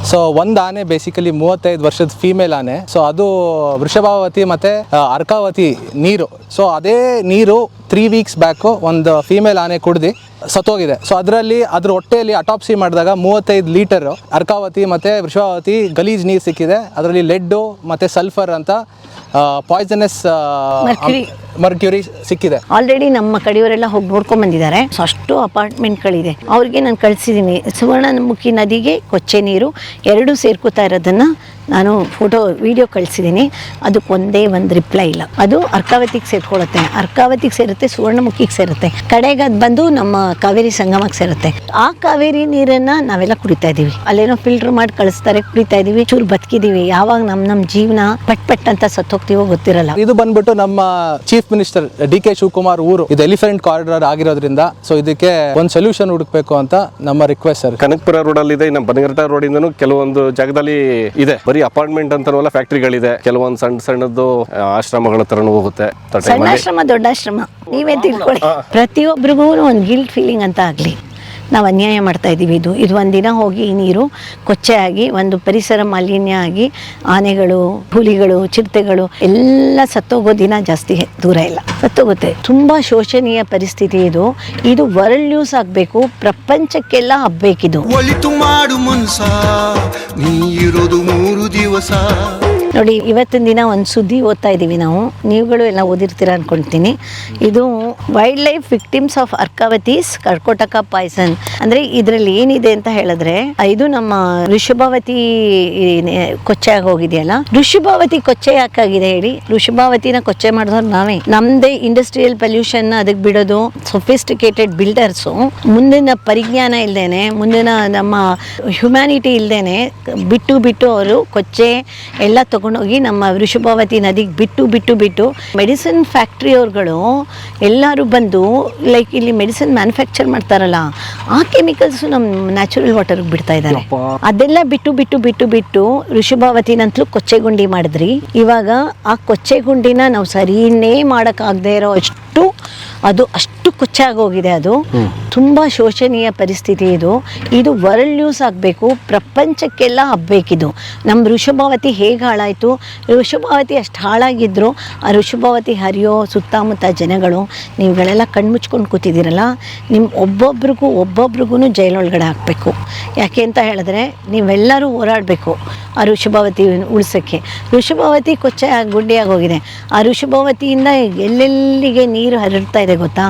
So ಒಂದು ಆನೆ basically 35 ವರ್ಷದ ಫೀಮೇಲ್ ಆನೆ. ಸೊ ಅದು ವೃಷಭಾವತಿ ಮತ್ತೆ ಅರ್ಕಾವತಿ ನೀರು. ಸೊ ಅದೇ ನೀರು 3 ವೀಕ್ಸ್ ಬ್ಯಾಕು ಒಂದು ಫೀಮೇಲ್ ಆನೆ ಕುಡ್ದು ಸತ್ತೋಗಿದೆ. ಸೊ ಅದರಲ್ಲಿ ಅದ್ರ ಹೊಟ್ಟೆಯಲ್ಲಿ ಅಟಾಪ್ಸಿ ಮಾಡಿದಾಗ 35 ಲೀಟರ್ ಅರ್ಕಾವತಿ ಮತ್ತು ವೃಷಭಾವತಿ ಗಲೀಜ್ ನೀರು ಸಿಕ್ಕಿದೆ. ಅದರಲ್ಲಿ ಲೆಡ್ಡು ಮತ್ತು ಸಲ್ಫರ್ ಅಂತ ಪಾಯ್ಸನಸ್ ಮರ್ಕ್ಯೂರಿ ಸಿಕ್ಕಿದೆ. ಆಲ್ರೆಡಿ ನಮ್ಮ ಕಡೆಯವರೆಲ್ಲ ಹೋಗಿ ನೋಡ್ಕೊಂಡ್ ಬಂದಿದ್ದಾರೆ. ಸೊ ಅಷ್ಟು ಅಪಾರ್ಟ್ಮೆಂಟ್ಗಳಿದೆ. ಅವ್ರಿಗೆ ನಾನು ಕಳಿಸಿದ್ದೀನಿ. ಸುವರ್ಣಮುಖಿ ನದಿಗೆ ಕೊಚ್ಚೆ ನೀರು ಎರಡೂ ಸೇರ್ಕೋತಾ ಇರೋದನ್ನು ನಾನು ಫೋಟೋ ವಿಡಿಯೋ ಕಳಿಸಿದ್ದೀನಿ. ಅದಕ್ಕೆ ಒಂದೇ ಒಂದು ರಿಪ್ಲೈ ಇಲ್ಲ. ಅದು ಅರ್ಕಾವತಿಗೆ ಸೇರ್ಕೊಳ್ಳುತ್ತೆ, ಅರ್ಕಾವತಿಗೆ ಸೇರುತ್ತೆ, ಸುವರ್ಣಮುಖಿಗೆ ಸೇರುತ್ತೆ, ಕಡೆಗೆ ಅದು ಬಂದು ನಮ್ಮ ಕಾವೇರಿ ಸಂಗಮಕ್ಕೆ ಸೇರುತ್ತೆ. ಆ ಕಾವೇರಿ ನೀರನ್ನ ನಾವೆಲ್ಲ ಕುಡಿತಾ ಇದೀವಿ. ಅಲ್ಲೇನೋ ಫಿಲ್ಟರ್ ಮಾಡಿ ಕಳಿಸ್ತಾರೆ, ಕುಡಿತಾ ಇದೀವಿ, ಚೂರು ಬದುಕಿದೀವಿ. ಯಾವಾಗ ನಮ್ಮ ಜೀವನ ಪಟ್ ಅಂತ ಸತ್ತೋಗ್ತೀವೋ ಗೊತ್ತಿರಲ್ಲ. ಇದು ಬಂದ್ಬಿಟ್ಟು ನಮ್ಮ ಚೀಫ್ ಮಿನಿಸ್ಟರ್ DK ಶಿವಕುಮಾರ್ ಊರು. ಇದು ಎಲಿಫೆಂಟ್ ಕಾರಿಡಾರ್ ಆಗಿರೋದ್ರಿಂದ ಸೊ ಇದಕ್ಕೆ ಒಂದು ಸೊಲ್ಯೂಷನ್ ಹುಡುಕ್ಬೇಕು ಅಂತ ನಮ್ಮ ರಿಕ್ವೆಸ್ಟ್ ಸರ್. ಕನಕಪುರ ರೋಡ್ ಅಲ್ಲಿ ಇದೆ, ನಮ್ಮ ಬನಗರಟ ರೋಡ್ ಇಂದನೂ ಕೆಲವೊಂದು ಜಾಗದಲ್ಲಿ ಇದೆ. ಬರೀ ಅಪಾರ್ಟ್ಮೆಂಟ್ ಅಂತನಲ್ಲ, ಫ್ಯಾಕ್ಟ್ರಿಗಳಿದೆ, ಕೆಲವೊಂದು ಸಣ್ಣದ್ದು ಆಶ್ರಮಗಳ ತರನು ಹೋಗುತ್ತೆ. ಸಣ್ಣ ಆಶ್ರಮ ದೊಡ್ಡ ಆಶ್ರಮ ನೀವೇ ತಿಳ್ಕೊಳ್ಳಿ. ಪ್ರತಿಯೊಬ್ಬರಿಗೂ ಒಂದು ಗಿಲ್ಟ್ ಫೀಲಿಂಗ್ ಅಂತ ಆಗಲಿ, ನಾವು ಅನ್ಯಾಯ ಮಾಡ್ತಾ ಇದ್ದೀವಿ. ಇದು ಒಂದಿನ ಹೋಗಿ ಈ ನೀರು ಕೊಚ್ಚೆ ಆಗಿ ಒಂದು ಪರಿಸರ ಮಾಲಿನ್ಯ ಆಗಿ ಆನೆಗಳು, ಹುಲಿಗಳು, ಚಿರತೆಗಳು ಎಲ್ಲ ಸತ್ತೋಗೋ ದಿನ ಜಾಸ್ತಿ ದೂರ ಇಲ್ಲ, ಸತ್ತೋಗುತ್ತೆ. ತುಂಬ ಶೋಚನೀಯ ಪರಿಸ್ಥಿತಿ ಇದು. ಇದು ವರ್ಲ್ಡ್ ನ್ಯೂಸ್ ಆಗಬೇಕು, ಪ್ರಪಂಚಕ್ಕೆಲ್ಲ ಹಬ್ಬಬೇಕಿದು. ಒಳಿತು ಮಾಡು ಮನ್ಸ, ನೀ ಇರೋದು 3 ದಿವಸ. ನೋಡಿ, ಇವತ್ತಿನ ದಿನ ಒಂದು ಸುದ್ದಿ ಓದ್ತಾ ಇದ್ದೀವಿ ನಾವು, ನೀವುಗಳು ಎಲ್ಲ ಓದಿರ್ತೀರ ಅನ್ಕೊಳ್ತೀನಿ. ಇದು wild life victims of Arkavathi's Karkotaka poison. ಅಂದ್ರೆ ಇದರಲ್ಲಿ ಏನಿದೆ ಅಂತ ಹೇಳಿದ್ರೆ, ಇದು ನಮ್ಮ ವೃಷಭಾವತಿ ಕೊಚ್ಚೆ ಆಗಿ ಹೋಗಿದೆಯಲ್ಲ. ವೃಷಭಾವತಿ ಕೊಚ್ಚೆ ಯಾಕಾಗಿದೆ ಹೇಳಿ? ವೃಷಭಾವತಿನ ಕೊಚ್ಚೆ ಮಾಡಿದವ್ರು ನಾವೇ. ನಮ್ದೇ ಇಂಡಸ್ಟ್ರಿಯಲ್ ಪೊಲ್ಯೂಷನ್ ಅದಕ್ಕೆ ಬಿಡೋದು, ಸೊಫಿಸ್ಟಿಕೇಟೆಡ್ ಬಿಲ್ಡರ್ಸು ಮುಂದಿನ ಪರಿಜ್ಞಾನ ಇಲ್ದೇನೆ, ಮುಂದಿನ ನಮ್ಮ ಹ್ಯುಮ್ಯಾನಿಟಿ ಇಲ್ದೇನೆ ಬಿಟ್ಟು ಅವರು ಕೊಚ್ಚೆ ಎಲ್ಲ ತಗೊಂಡೋಗಿ ನಮ್ಮ ವೃಷಭಾವತಿ ನದಿಗೆ ಬಿಟ್ಟು ಮೆಡಿಸಿನ್ ಫ್ಯಾಕ್ಟ್ರಿಯವ್ರುಗಳು ಎಲ್ಲರೂ ಬಂದು ಲೈಕ್ ಇಲ್ಲಿ ಮೆಡಿಸಿನ್ ಮ್ಯಾನುಫ್ಯಾಕ್ಚರ್ ಮಾಡ್ತಾರಲ್ಲ, ಆ ಕೆಮಿಕಲ್ಸು ನಮ್ಮ ನ್ಯಾಚುರಲ್ ವಾಟರ್ಗೆ ಬಿಡ್ತಾ ಇದ್ದಾರೆ. ಅದೆಲ್ಲ ಬಿಟ್ಟು ವೃಷಭಾವತಿನಂತಲೂ ಕೊಚ್ಚೆಗುಂಡಿ ಮಾಡಿದ್ರಿ. ಇವಾಗ ಆ ಕೊಚ್ಚೆಗುಂಡಿನ ನಾವು ಸರಿನೇ ಮಾಡೋಕ್ಕಾಗದೇ ಇರೋ ಅಷ್ಟು ಕೊಚ್ಚೆ ಆಗೋಗಿದೆ. ಅದು ತುಂಬ ಶೋಚನೀಯ ಪರಿಸ್ಥಿತಿ ಇದು ವರ್ಲ್ಡ್ ನ್ಯೂಸ್ ಆಗಬೇಕು, ಪ್ರಪಂಚಕ್ಕೆಲ್ಲ ಹಬ್ಬಬೇಕಿದು. ನಮ್ಮ ವೃಷಭಾವತಿ ಹೇಗೆ ಹಾಳಾಯಿತು, ವೃಷಭಾವತಿ ಅಷ್ಟು ಹಾಳಾಗಿದ್ರು ಆ ವೃಷಭಾವತಿ ಹರಿಯೋ ಸುತ್ತಮುತ್ತ ಜನಗಳು ನೀವುಗಳೆಲ್ಲ ಕಣ್ಮುಚ್ಕೊಂಡು ಕೂತಿದ್ದೀರಲ್ಲ, ನಿಮ್ಮ ಒಬ್ಬೊಬ್ರಿಗೂ ಜೈಲೊಳಗಡೆ ಹಾಕಬೇಕು. ಯಾಕೆ ಅಂತ ಹೇಳಿದ್ರೆ ನೀವೆಲ್ಲರೂ ಹೋರಾಡಬೇಕು ಆ ವೃಷಭಾವತಿ ಉಳಿಸೋಕ್ಕೆ. ವೃಷಭಾವತಿ ಕೊಚ್ಚೆ ಗುಂಡಿಯಾಗಿ ಹೋಗಿದೆ. ಆ ವೃಷಭಾವತಿಯಿಂದ ಎಲ್ಲೆಲ್ಲಿಗೆ ನೀರು ಹರಡ್ತಾ ಇದೆ ಗೊತ್ತಾ?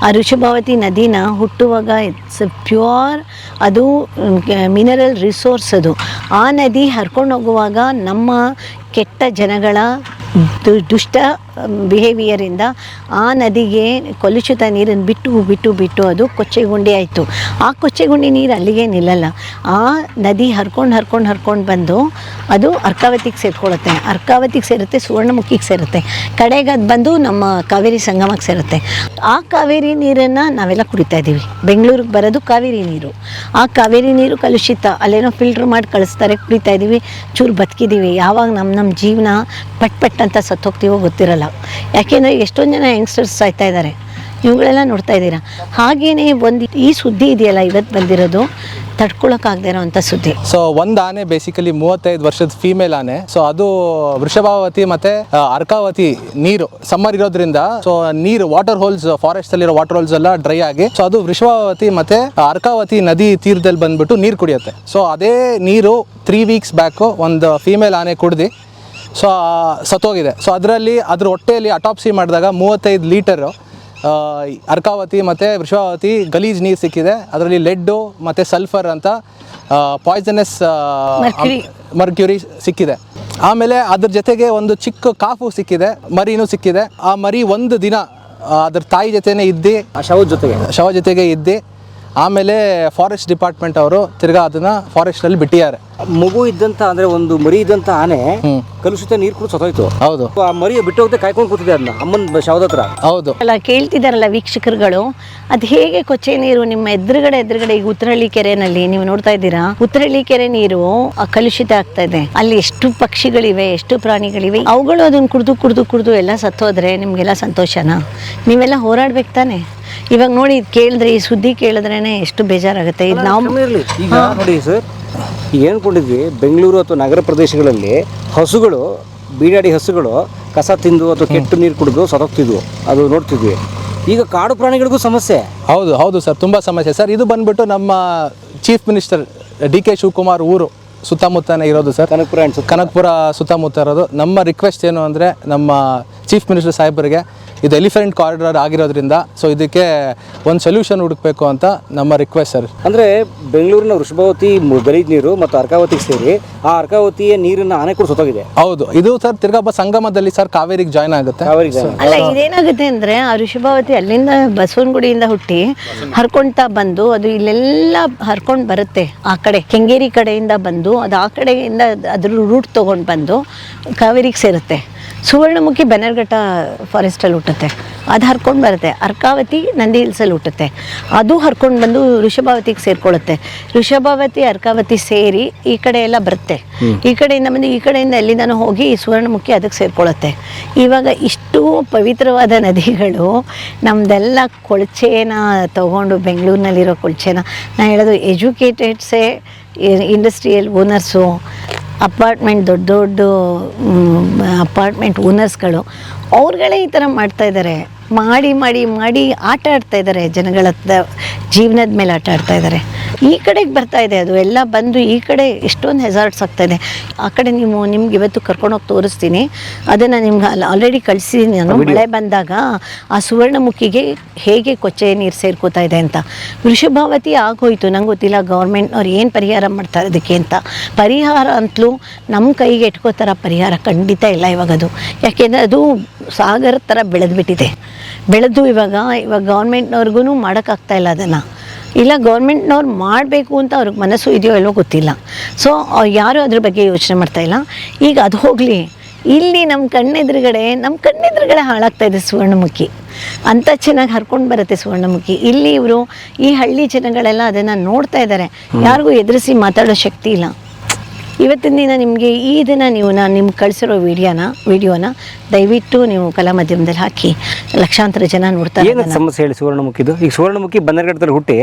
ಆ ವೃಷಭಾವತಿ ನದಿನ ಹುಟ್ಟುವಾಗ ಇಟ್ಸ್ ಪ್ಯೂರ್, ಅದು ಮಿನರಲ್ ರಿಸೋರ್ಸ್. ಅದು ಆ ನದಿ ಹರ್ಕೊಂಡು ಹೋಗುವಾಗ ನಮ್ಮ ಕೆಟ್ಟ ಜನಗಳ ದುಷ್ಟ ಬಿಹೇವಿಯರಿಂದ ಆ ನದಿಗೆ ಕಲುಷಿತ ನೀರನ್ನು ಬಿಟ್ಟು ಅದು ಕೊಚ್ಚೆಗುಂಡಿ ಆಯಿತು. ಆ ಕೊಚ್ಚೆಗುಂಡಿ ನೀರು ಅಲ್ಲಿಗೆ ನಿಲ್ಲಲ್ಲ. ಆ ನದಿ ಹರ್ಕೊಂಡು ಬಂದು ಅದು ಅರ್ಕಾವತಿಗೆ ಸೇರ್ಕೊಳ್ಳುತ್ತೆ, ಅರ್ಕಾವತಿಗೆ ಸೇರುತ್ತೆ, ಸುವರ್ಣಮುಖಿಗೆ ಸೇರುತ್ತೆ, ಕಡೆಗೆ ಅದು ಬಂದು ನಮ್ಮ ಕಾವೇರಿ ಸಂಗಮಕ್ಕೆ ಸೇರುತ್ತೆ. ಆ ಕಾವೇರಿ ನೀರನ್ನು ನಾವೆಲ್ಲ ಕುಡಿತಾ ಇದ್ದೀವಿ. ಬೆಂಗಳೂರಿಗೆ ಬರೋದು ಕಾವೇರಿ ನೀರು. ಆ ಕಾವೇರಿ ನೀರು ಕಲುಷಿತ, ಅಲ್ಲೇನೋ ಫಿಲ್ಟ್ರ್ ಮಾಡಿ ಕಳಿಸ್ತಾರೆ, ಕುಡಿತಾ ಇದ್ದೀವಿ, ಚೂರು ಬದುಕಿದ್ದೀವಿ. ಯಾವಾಗ ನಮ್ಮ ಜೀವನ ಪಟ್ ಅಂತ ಸತ್ತೋಗ್ತೀವೋ ಗೊತ್ತಿರಲ್ಲ. ಯಾಕೆಂದರೆ ಎಷ್ಟೊಂದು ಜನ ಯಂಗ್ಸ್ಟರ್ಸ್ ಸಾಯ್ತಾ ಇದ್ದಾರೆ, ಇವುಗಳೆಲ್ಲ ನೋಡ್ತಾ ಇದ್ದೀರಾ. ಹಾಗೇನೆ ಈ ಸುದ್ದಿ ಇದೆಯಲ್ಲ ಇವತ್ತು ಬಂದಿರೋದು, ತಡ್ಕೊಳಕ್ಕಾಗದೇ ಇರೋವಂಥ ಸುದ್ದಿ. ಸೊ ಒಂದು ಆನೆ ಬೇಸಿಕಲಿ 35 ವರ್ಷದ ಫೀಮೇಲ್ ಆನೆ. ಸೊ ಅದು ವೃಷಭಾವತಿ ಮತ್ತೆ ಅರ್ಕಾವತಿ ನೀರು ಸಮ್ಮರ್ ಇರೋದ್ರಿಂದ ಸೊ ನೀರು ವಾಟರ್ ಹೋಲ್ಸ್, ಫಾರೆಸ್ಟ್ ಅಲ್ಲಿರೋ ವಾಟರ್ ಹೋಲ್ಸ್ ಎಲ್ಲ ಡ್ರೈ ಆಗಿ ಸೊ ಅದು ವೃಷಭಾವತಿ ಮತ್ತೆ ಅರ್ಕಾವತಿ ನದಿ ತೀರದಲ್ಲಿ ಬಂದ್ಬಿಟ್ಟು ನೀರು ಕುಡಿಯುತ್ತೆ. ಸೊ ಅದೇ ನೀರು 3 ವೀಕ್ಸ್ ಬ್ಯಾಕು ಒಂದು ಫೀಮೇಲ್ ಆನೆ ಕುಡ್ದು ಸೊ ಸತ್ತೋಗಿದೆ. ಸೊ ಅದರಲ್ಲಿ ಅದ್ರ ಹೊಟ್ಟೆಯಲ್ಲಿ ಅಟಾಪ್ಸಿ ಮಾಡಿದಾಗ 35 ಲೀಟರ್ ಅರ್ಕಾವತಿ ಮತ್ತು ವೃಷಭಾವತಿ ಗಲೀಜ್ ನೀರು ಸಿಕ್ಕಿದೆ. ಅದರಲ್ಲಿ ಲೆಡ್ಡು ಮತ್ತು ಸಲ್ಫರ್ ಅಂತ ಪಾಯ್ಸನಸ್ ಮರ್ಕ್ಯೂರಿ ಸಿಕ್ಕಿದೆ. ಆಮೇಲೆ ಅದ್ರ ಜೊತೆಗೆ ಒಂದು ಚಿಕ್ಕ ಕಾಫು ಸಿಕ್ಕಿದೆ, ಮರಿನೂ ಸಿಕ್ಕಿದೆ. ಆ ಮರಿ ಒಂದು ದಿನ ಅದ್ರ ತಾಯಿ ಜೊತೆನೇ ಇದ್ದು ಶವ ಜೊತೆಗೆ ಇದ್ದು ಆಮೇಲೆ ಫಾರೆಸ್ಟ್ ಡಿಪಾರ್ಟ್ಮೆಂಟ್ ಅವರು ತಿರ್ಗಾ ಅದನ್ನ ಫಾರೆಸ್ಟ್ ಅಲ್ಲಿ ಬಿಟ್ಟಿದ್ದಾರೆ. ಮಗು ಇದ್ದಂತ ಅಂದ್ರೆ ಒಂದು ಮರಿ ಇದ್ದಂತ ಆನೆ ಕಲುಷಿತ ನೀರು ಕೂಡ ಸತ್ತೋಯ್ತು. ಹೌದು, ಆ ಮರಿ ಬಿಟ್ಟು ಹೋಗದೆ ಕಾಯ್ಕೊಂಡು ಕೂತಿದೆ ಅದನ್ನ ಅಮ್ಮನ ಶವದ ಹತ್ರ. ಹೌದು ಅಲ್ಲ, ಕೇಳ್ತಿದಾರಲ್ಲ ವೀಕ್ಷಕರುಗಳು, ಅದು ಹೇಗೆ ಕೊಚ್ಚೆ ನೀರು ನಿಮ್ಮ ಎದುರುಗಡೆ ಈಗ ಉತ್ತರಹಳ್ಳಿ ಕೆರೆನಲ್ಲಿ ನೀವು ನೋಡ್ತಾ ಇದ್ದೀರಾ, ಉತ್ತರಹಳ್ಳಿ ಕೆರೆ ನೀರು ಕಲುಷಿತ ಆಗ್ತಾ ಇದೆ. ಅಲ್ಲಿ ಎಷ್ಟು ಪಕ್ಷಿಗಳಿವೆ, ಎಷ್ಟು ಪ್ರಾಣಿಗಳಿವೆ, ಅವುಗಳು ಅದನ್ನ ಕುಡ್ದು ಎಲ್ಲ ಸತ್ತೋದ್ರೆ ನಿಮ್ಗೆಲ್ಲ ಸಂತೋಷನಾ? ನೀವೆಲ್ಲ ಹೋರಾಡ್ಬೇಕು ತಾನೆ. ಇವಾಗ ನೋಡಿ ಇದು ಕೇಳಿದ್ರೆ ಈ ಸುದ್ದಿ ಕೇಳಿದ್ರೇನೆ ಎಷ್ಟು ಬೇಜಾರಾಗುತ್ತೆ. ಇದು ನಾವು ಇರಲಿ ಈಗ ನೋಡಿ ಸರ್, ಈಗ ಏನ್ಕೊಂಡಿದ್ವಿ ಬೆಂಗಳೂರು ಅಥವಾ ನಗರ ಪ್ರದೇಶಗಳಲ್ಲಿ ಹಸುಗಳು, ಬೀಡಾಡಿ ಹಸುಗಳು ಕಸ ತಿಂದು ಅಥವಾ ಕೆಟ್ಟು ನೀರು ಕುಡಿದು ಸತ್ತೋಗ್ತಿದ್ವು, ಅದು ನೋಡ್ತಿದ್ವಿ. ಈಗ ಕಾಡು ಪ್ರಾಣಿಗಳಿಗೂ ಸಮಸ್ಯೆ. ಹೌದು ಸರ್, ತುಂಬ ಸಮಸ್ಯೆ ಸರ್. ಇದು ಬಂದ್ಬಿಟ್ಟು ನಮ್ಮ ಚೀಫ್ ಮಿನಿಸ್ಟರ್ DK ಶಿವಕುಮಾರ್ ಊರು ಸುತ್ತಮುತ್ತನೇ ಇರೋದು ಸರ್, ಕನಕಪುರ ಸುತ್ತಮುತ್ತ ಇರೋದು. ನಮ್ಮ ರಿಕ್ವೆಸ್ಟ್ ಏನು ಅಂದರೆ ನಮ್ಮ ಚೀಫ್ ಮಿನಿಸ್ಟರ್ ಸಾಹೇಬರಿಗೆ ಇದು ಎಲಿಫೆಂಟ್ ಕಾರಿಡಾರ್ ಆಗಿರೋದ್ರಿಂದ ಸೊ ಇದಕ್ಕೆ ಒಂದು ಸೊಲ್ಯೂಷನ್ ಹುಡುಕಬೇಕು ಅಂತ ನಮ್ಮ ರಿಕ್ವೆಸ್ಟ್ ಸರ್. ಅಂದರೆ ಬೆಂಗಳೂರಿನ ವೃಷಭಾವತಿ ಗಲೀಜ್ ನೀರು ಮತ್ತು ಅರ್ಕಾವತಿಗೆ ಸೇರಿ ಆ ಅರ್ಕಾವತಿಯ ನೀರನ್ನು ಆನೆ ಕೂಡ ಸತ್ತೋಗಿದೆ. ಹೌದು, ಇದು ಸರ್ ತಿರ್ಗಾಬ ಸಂಗಮದಲ್ಲಿ ಸರ್ ಕಾವೇರಿಗೆ ಜಾಯ್ನ್ ಆಗುತ್ತೆ. ಅಲ್ಲ, ಇದೇನಾಗುತ್ತೆ ಅಂದರೆ ಆ ಋಷಭಾವತಿ ಅಲ್ಲಿಂದ ಬಸವನಗುಡಿಯಿಂದ ಹುಟ್ಟಿ ಹರ್ಕೊಳ್ತಾ ಬಂದು ಅದು ಇಲ್ಲೆಲ್ಲ ಹರ್ಕೊಂಡು ಬರುತ್ತೆ. ಆ ಕಡೆ ಕೆಂಗೇರಿ ಕಡೆಯಿಂದ ಬಂದು ಅದು ಆ ಕಡೆಯಿಂದ ಅದ್ರ ರೂಟ್ ತೊಗೊಂಡು ಬಂದು ಕಾವೇರಿಗೆ ಸೇರುತ್ತೆ. ಸುವರ್ಣಮುಖಿ ಬನ್ನೇರುಘಟ್ಟ ಫಾರೆಸ್ಟಲ್ಲಿ ಹುಟ್ಟುತ್ತೆ, ಅದು ಹರ್ಕೊಂಡು ಬರುತ್ತೆ. ಅರ್ಕಾವತಿ ನಂದಿ ಹಿಲ್ಸಲ್ಲಿ ಹುಟ್ಟುತ್ತೆ, ಅದು ಹರ್ಕೊಂಡು ಬಂದು ಋಷಭಾವತಿಗೆ ಸೇರ್ಕೊಳ್ಳುತ್ತೆ. ಋಷಭಾವತಿ ಅರ್ಕಾವತಿ ಸೇರಿ ಈ ಕಡೆ ಎಲ್ಲ ಬರುತ್ತೆ. ಈ ಕಡೆಯಿಂದ ಬಂದು ಈ ಕಡೆಯಿಂದ ಎಲ್ಲಿಂದನೂ ಹೋಗಿ ಈ ಸುವರ್ಣಮುಖಿ ಅದಕ್ಕೆ ಸೇರ್ಕೊಳ್ಳುತ್ತೆ. ಇವಾಗ ಇಷ್ಟು ಪವಿತ್ರವಾದ ನದಿಗಳು ನಮ್ಮದೆಲ್ಲ ಕೊಳಚೆನ ತಗೊಂಡು, ಬೆಂಗಳೂರಿನಲ್ಲಿರೋ ಕೊಳಚೆನ ನಾನು ಹೇಳೋದು ಎಜುಕೇಟೆಡ್ಸೇ, ಇಂಡಸ್ಟ್ರಿಯಲ್ ಓನರ್ಸು, ಅಪಾರ್ಟ್ಮೆಂಟ್ ದೊಡ್ಡ ಅಪಾರ್ಟ್ಮೆಂಟ್ ಓನರ್ಸ್ಗಳು ಅವ್ರುಗಳೇ ಈ ಥರ ಮಾಡ್ತಾಯಿದ್ದಾರೆ. ಮಾಡಿ ಮಾಡಿ ಮಾಡಿ ಆಟ ಆಡ್ತಾ ಇದ್ದಾರೆ, ಜನಗಳ ಜೀವನದ ಮೇಲೆ ಆಟ ಆಡ್ತಾ ಇದ್ದಾರೆ. ಈ ಕಡೆಗೆ ಬರ್ತಾ ಇದೆ ಅದು ಎಲ್ಲ ಬಂದು ಈ ಕಡೆ ಎಷ್ಟೊಂದು ಹೆಸಾರ್ಟ್ಸ್ ಆಗ್ತಾಯಿದೆ. ಆ ಕಡೆ ನಿಮ್ಗೆ ಇವತ್ತು ಕರ್ಕೊಂಡೋಗಿ ತೋರಿಸ್ತೀನಿ, ಅದನ್ನು ನಿಮ್ಗೆ ಆಲ್ರೆಡಿ ಕಳಿಸಿದ್ದೀನಿ ನಾನು. ಮಳೆ ಬಂದಾಗ ಆ ಸುವರ್ಣಮುಖಿಗೆ ಹೇಗೆ ಕೊಚ್ಚೆ ನೀರು ಸೇರ್ಕೋತಾ ಇದೆ ಅಂತ. ವೃಷಭಾವತಿ ಆಗೋಯ್ತು, ನಂಗೆ ಗೊತ್ತಿಲ್ಲ ಗೌರ್ಮೆಂಟ್ನವ್ರು ಏನು ಪರಿಹಾರ ಮಾಡ್ತಾರೆ ಅದಕ್ಕೆ ಅಂತ. ಪರಿಹಾರ ಅಂತಲೂ ನಮ್ಮ ಕೈಗೆ ಎಟ್ಕೋತಾರ ಪರಿಹಾರ ಖಂಡಿತ ಇಲ್ಲ ಇವಾಗ ಅದು. ಯಾಕೆಂದರೆ ಅದು ಸಾಗರ ಥರ ಬೆಳೆದ್ಬಿಟ್ಟಿದೆ. ಬೆಳೆದು ಇವಾಗ ಗೌರ್ಮೆಂಟ್ನವ್ರಿಗೂ ಮಾಡೋಕ್ಕಾಗ್ತಾ ಇಲ್ಲ ಅದನ್ನು. ಇಲ್ಲ ಗೌರ್ಮೆಂಟ್ನವ್ರು ಮಾಡಬೇಕು ಅಂತ ಅವ್ರಿಗೆ ಮನಸ್ಸು ಇದೆಯೋ ಇಲ್ಲವೋ ಗೊತ್ತಿಲ್ಲ. ಸೊ ಯಾರೂ ಅದ್ರ ಬಗ್ಗೆ ಯೋಚನೆ ಮಾಡ್ತಾಯಿಲ್ಲ. ಈಗ ಅದು ಹೋಗಲಿ, ಇಲ್ಲಿ ನಮ್ಮ ಕಣ್ಣೆದುರುಗಡೆ ಹಾಳಾಗ್ತಾ ಇದೆ ಸುವರ್ಣಮುಖಿ. ಅಂಥ ಚೆನ್ನಾಗಿ ಹರ್ಕೊಂಡು ಬರುತ್ತೆ ಸುವರ್ಣಮುಖಿ. ಇಲ್ಲಿ ಇವರು ಈ ಹಳ್ಳಿ ಜನಗಳೆಲ್ಲ ಅದನ್ನು ನೋಡ್ತಾ ಇದ್ದಾರೆ, ಯಾರಿಗೂ ಎದುರಿಸಿ ಮಾತಾಡೋ ಶಕ್ತಿ ಇಲ್ಲ. ಇವತ್ತಿನ ದಿನ ನಿಮಗೆ ಈ ದಿನ ನೀವು ನಾನು ನಿಮ್ಗೆ ಕಳಿಸಿರೋ ವಿಡಿಯೋನ ದಯವಿಟ್ಟು ನೀವು ಕಲಾ ಮಾಧ್ಯಮದಲ್ಲಿ ಹಾಕಿ, ಲಕ್ಷಾಂತರ ಜನ ನೋಡ್ತಾರೆ. ಸಮಸ್ಯೆ ಹೇಳಿ ಸುವರ್ಣಮುಖಿದು. ಈಗ ಸುವರ್ಣಮುಖಿ ಬನ್ನೇರುಘಟ್ಟದಲ್ಲಿ ಹುಟ್ಟಿ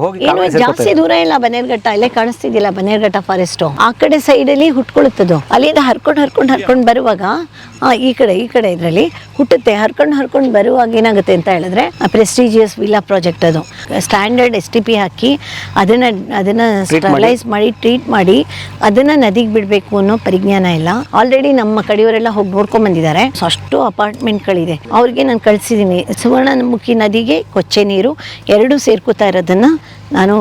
ಹೋಗಿ ಜಾಸ್ತಿ ದೂರ ಇಲ್ಲ ಬನ್ನೇರುಘಟ್ಟ, ಅಲ್ಲೇ ಕಾಣಿಸ್ತಿದ್ದಿಲ್ಲ ಬನ್ನೇರುಘಟ್ಟ ಫಾರೆಸ್ಟ್. ಆ ಕಡೆ ಸೈಡಲ್ಲಿ ಹುಟ್ಕೊಳ್ಳುತ್ತದು. ಅಲ್ಲಿಂದ ಹರ್ಕೊಂಡು ಬರುವಾಗ ಈ ಕಡೆ ಇದರಲ್ಲಿ ಹುಟ್ಟುತ್ತೆ. ಹರ್ಕೊಂಡು ಬರುವಾಗ ಏನಾಗುತ್ತೆ ಅಂತ ಹೇಳಿದ್ರೆ ಪ್ರೆಸ್ಟೀಜಿಯಸ್ ವಿಲ್ಲಾ ಪ್ರಾಜೆಕ್ಟ್, ಅದು ಸ್ಟ್ಯಾಂಡರ್ಡ್ STP ಹಾಕಿ ಅದನ್ನ ಸ್ಟೆರಿಲೈಸ್ ಮಾಡಿ ಟ್ರೀಟ್ ಮಾಡಿ ಅದನ್ನ ನದಿಗೆ ಬಿಡಬೇಕು ಅನ್ನೋ ಪರಿಜ್ಞಾನ ಇಲ್ಲ. ಆಲ್ರೆಡಿ ನಮ್ಮ ಕಡೆಯವರೆಲ್ಲ ಹೋಗಿ ನೋಡ್ಕೊಂಡ್ ಬಂದಿದ್ದಾರೆ. ಅಷ್ಟು ಅಪಾರ್ಟ್ಮೆಂಟ್ಗಳಿದೆ. ಅವ್ರಿಗೆ ನಾನು ಕಳಿಸಿದ್ದೀನಿ ಸುವರ್ಣಮುಖಿ ನದಿಗೆ ಕೊಚ್ಚೆ ನೀರು ಎರಡೂ ಸೇರ್ಕೋತಾ ಇರೋದನ್ನ ನಾನು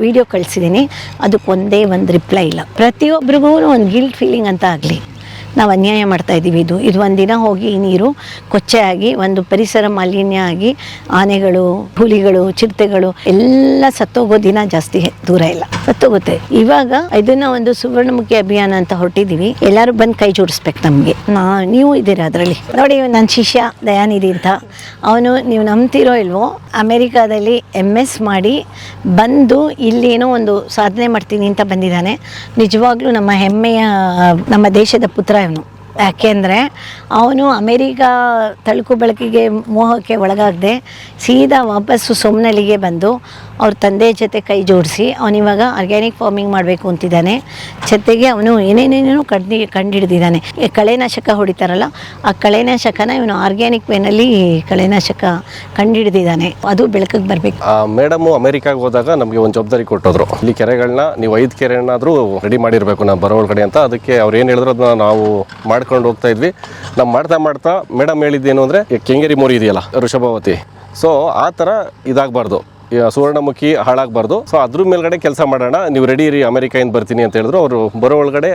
ವಿಡಿಯೋ ಕಳಿಸಿದ್ದೀನಿ. ಅದಕ್ಕೆ ಒಂದೇ ಒಂದು ರಿಪ್ಲೈ ಇಲ್ಲ. ಪ್ರತಿಯೊಬ್ಬರಿಗೂ ಒಂದು ಗಿಲ್ಟ್ ಫೀಲಿಂಗ್ ಅಂತ ಆಗಲಿ, ನಾವು ಅನ್ಯಾಯ ಮಾಡ್ತಾ ಇದ್ದೀವಿ. ಇದು ಒಂದಿನ ಹೋಗಿ ಈ ನೀರು ಕೊಚ್ಚೆ ಆಗಿ ಒಂದು ಪರಿಸರ ಮಾಲಿನ್ಯ ಆಗಿ ಆನೆಗಳು, ಹುಲಿಗಳು, ಚಿರತೆಗಳು ಎಲ್ಲ ಸತ್ತೋಗೋ ದಿನ ಜಾಸ್ತಿ ದೂರ ಇಲ್ಲ, ಸತ್ತೋಗುತ್ತೆ. ಇವಾಗ ಇದನ್ನ ಒಂದು ಸುವರ್ಣಮುಖಿ ಅಭಿಯಾನ ಅಂತ ಹೊರಟಿದ್ದೀವಿ. ಎಲ್ಲರೂ ಬಂದು ಕೈ ಜೋಡಿಸ್ಬೇಕು ನಮಗೆ. ನೀವು ಇದ್ದೀರಾ ಅದರಲ್ಲಿ. ನೋಡಿ, ನನ್ನ ಶಿಷ್ಯ ದಯಾನಿಧಿ ಅಂತ, ಅವನು ನೀವು ನಂಬ್ತಿರೋ ಇಲ್ವೋ ಅಮೇರಿಕಾದಲ್ಲಿ MS ಮಾಡಿ ಬಂದು ಇಲ್ಲೇನೋ ಒಂದು ಸಾಧನೆ ಮಾಡ್ತೀನಿ ಅಂತ ಬಂದಿದ್ದಾನೆ. ನಿಜವಾಗ್ಲೂ ನಮ್ಮ ಹೆಮ್ಮೆಯ, ನಮ್ಮ ದೇಶದ ಪುತ್ರ ಇವನು. ಯಾಕೆಂದರೆ ಅವನು ಅಮೇರಿಕಾ ತಳುಕು ಬೆಳಕಿಗೆ ಮೋಹಕ್ಕೆ ಒಳಗಾಗದೆ ಸೀದಾ ವಾಪಸ್ಸು ಸೊಮ್ಮನಲ್ಲಿಗೆ ಬಂದು ಅವ್ರ ತಂದೆ ಜೊತೆ ಕೈ ಜೋಡಿಸಿ ಅವನಿವಾಗ ಆರ್ಗ್ಯಾನಿಕ್ ಫಾರ್ಮಿಂಗ್ ಮಾಡಬೇಕು ಅಂತಿದ್ದಾನೆ. ಜೊತೆಗೆ ಅವನು ಏನೇನೇನೋ ಕಂಡುಹಿಡಿದಿದ್ದಾನೆ. ಕಳೆನಾಶಕ ಹೊಡಿತಾರಲ್ಲ, ಆ ಕಳೆನಾಶಕನ ಇವನು ಆರ್ಗ್ಯಾನಿಕ್ ವೇನಲ್ಲಿ ಕಳೆನಾಶಕ ಕಂಡುಹಿಡಿದಿದ್ದಾನೆ. ಅದು ಬೆಳಕಿಗೆ ಬರಬೇಕು. ಮೇಡಮು ಅಮೆರಿಕಾಗೆ ಹೋದಾಗ ನಮಗೆ ಒಂದು ಜವಾಬ್ದಾರಿ ಕೊಟ್ಟೋದ್ರು, ಇಲ್ಲಿ ಕೆರೆಗಳನ್ನ ನೀವು 5 ಕೆರೆನಾದರೂ ರೆಡಿ ಮಾಡಿರಬೇಕು ನಾವು ಬರೋ ಒಳಗಡೆ ಅಂತ. ಅದಕ್ಕೆ ಅವ್ರು ಏನು ಹೇಳಿದ್ರು ಅದನ್ನ ನಾವು ಮಾಡ್ಕೊಂಡು ಹೋಗ್ತಾ ಇದ್ವಿ. ನಾವು ಮಾಡ್ತಾ ಮೇಡಮ್ ಹೇಳಿದ್ದೇನು ಅಂದರೆ, ಕೆಂಗೇರಿ ಮೋರಿ ಇದೆಯಲ್ಲ ಋಷಭಾವತಿ, ಸೊ ಆ ಥರ ಇದಾಗಬಾರ್ದು, ಸುವರ್ಣಮುಖಿ ಹಾಳಾಗಬಾರ್ದು. ಸೊ ಅದ್ರ ಮೇಲ್ಗಡೆ ಕೆಲಸ ಮಾಡೋಣ, ನೀವು ರೆಡಿ ಇರಿ, ಅಮೆರಿಕಾಯಿಂದ ಬರ್ತೀನಿ ಅಂತ ಹೇಳಿದ್ರು. ಅವರು ಬರೋ ಒಳಗಡೆ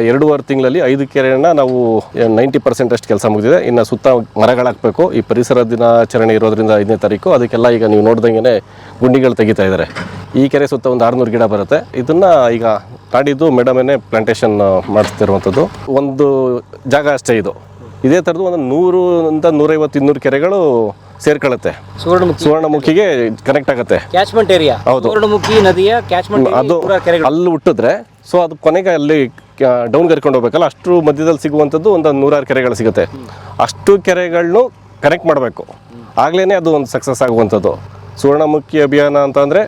2.5 ತಿಂಗಳಲ್ಲಿ 5 ಕೆರೆಯನ್ನು ನಾವು 90% ಅಷ್ಟು ಕೆಲಸ ಮುಗಿದಿದೆ. ಇನ್ನು ಸುತ್ತ ಮರಗಳಾಗಬೇಕು. ಈ ಪರಿಸರ ದಿನಾಚರಣೆ ಇರೋದ್ರಿಂದ 5ನೇ ತಾರೀಕು ಅದಕ್ಕೆಲ್ಲ ಈಗ ನೀವು ನೋಡ್ದಂಗೆ ಗುಂಡಿಗಳು ತೆಗಿತಾ ಇದ್ದಾರೆ. ಈ ಕೆರೆ ಸುತ್ತ ಒಂದು 600 ಗಿಡ ಬರುತ್ತೆ. ಇದನ್ನು ಈಗ ನಾಡಿದ್ದು ಮೇಡಮೇ ಪ್ಲಾಂಟೇಶನ್ ಮಾಡಿಸ್ತಿರುವಂಥದ್ದು. ಒಂದು ಜಾಗ ಅಷ್ಟೇ ಇದು. ಇದೇ ಥರದ್ದು ಒಂದು 100-150-200 ಕೆರೆಗಳು ಸೇರ್ಕೊಳ್ಳುತ್ತೆ, ಸುವರ್ಣಮುಖಿಗೆ ಕನೆಕ್ಟ್ ಆಗುತ್ತೆ. ಕ್ಯಾಚ್ಮೆಂಟ್ ಏರಿಯಾ ಹೌದು, ಸುವರ್ಣಮುಖಿ ನದಿಯ ಕ್ಯಾಚ್ಮೆಂಟ್ ಅದು ಅಲ್ಲಿ ಹುಟ್ಟಿದ್ರೆ ಸೊ ಅದು ಕೊನೆಗೆ ಅಲ್ಲಿ ಡೌನ್ ಕರ್ಕೊಂಡು ಹೋಗ್ಬೇಕಲ್ಲ, ಅಷ್ಟು ಮಧ್ಯದಲ್ಲಿ ಸಿಗುವಂಥದ್ದು ಒಂದು 100 ಕೆರೆಗಳು ಸಿಗುತ್ತೆ. ಅಷ್ಟು ಕೆರೆಗಳನ್ನು ಕನೆಕ್ಟ್ ಮಾಡಬೇಕು. ಆಗಲೇ ಅದು ಒಂದು ಸಕ್ಸಸ್ ಆಗುವಂಥದ್ದು. ಸುವರ್ಣಮುಖಿ ಅಭಿಯಾನ ಅಂತಂದರೆ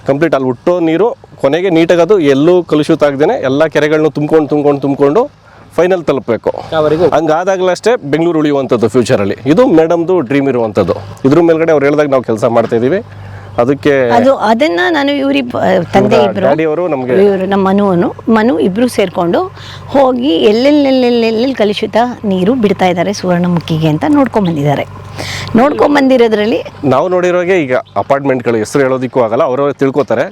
ಕಂಪ್ಲೀಟ್ ಅಲ್ಲಿ ಹುಟ್ಟೋ ನೀರು ಕೊನೆಗೆ ನೀಟಾಗಿ ಅದು ಎಲ್ಲೂ ಕಲುಷಿತ ಆಗದೇನೆ ಎಲ್ಲ ಕೆರೆಗಳನ್ನೂ ತುಂಬಿಕೊಂಡು ಫೈನಲ್ ತಲುಪಬೇಕು. ಹಂಗಾದಾಗಲಷ್ಟೇ ಬೆಂಗಳೂರು ಉಳಿಯುವಂಥದ್ದು ಫ್ಯೂಚರಲ್ಲಿ. ಇದು ಮೇಡಮ್ದು ಡ್ರೀಮ್ ಇರುವಂಥದ್ದು. ಇದ್ರ ಮೇಲ್ಗಡೆ ಅವ್ರು ಹೇಳಿದಾಗ ನಾವು ಕೆಲಸ ಮಾಡ್ತಾ ಇದ್ದೀವಿ. ಅದಕ್ಕೆ ಅದನ್ನ ನಾನು ತಂದೆ ಇಬ್ರು ಡ್ಯಾಡಿಯವರು ನಮಗೆ ಇವರು ನಮ್ಮ ಮನು ಇಬ್ರು ಸೇರ್ಕೊಂಡು ಹೋಗಿ ಎಲ್ಲೆಲ್ಲೆಲ್ಲೆಲ್ಲೆಲ್ಲಿ ಕಲುಷಿತ ನೀರು ಬಿಡ್ತಾ ಇದ್ದಾರೆ ಸುವರ್ಣಮುಖಿಗೆ ಅಂತ ನೋಡ್ಕೊಂಬಂದಿರೋದ್ರಲ್ಲಿ ನಾವು ನೋಡಿರೋಗೆ ಈಗ ಅಪಾರ್ಟ್ಮೆಂಟ್ಗಳು ಹೆಸರು ಹೇಳೋದಕ್ಕೂ ಆಗಲ್ಲ, ಅವರವರೇ ತಿಳ್ಕೊತಾರೆ.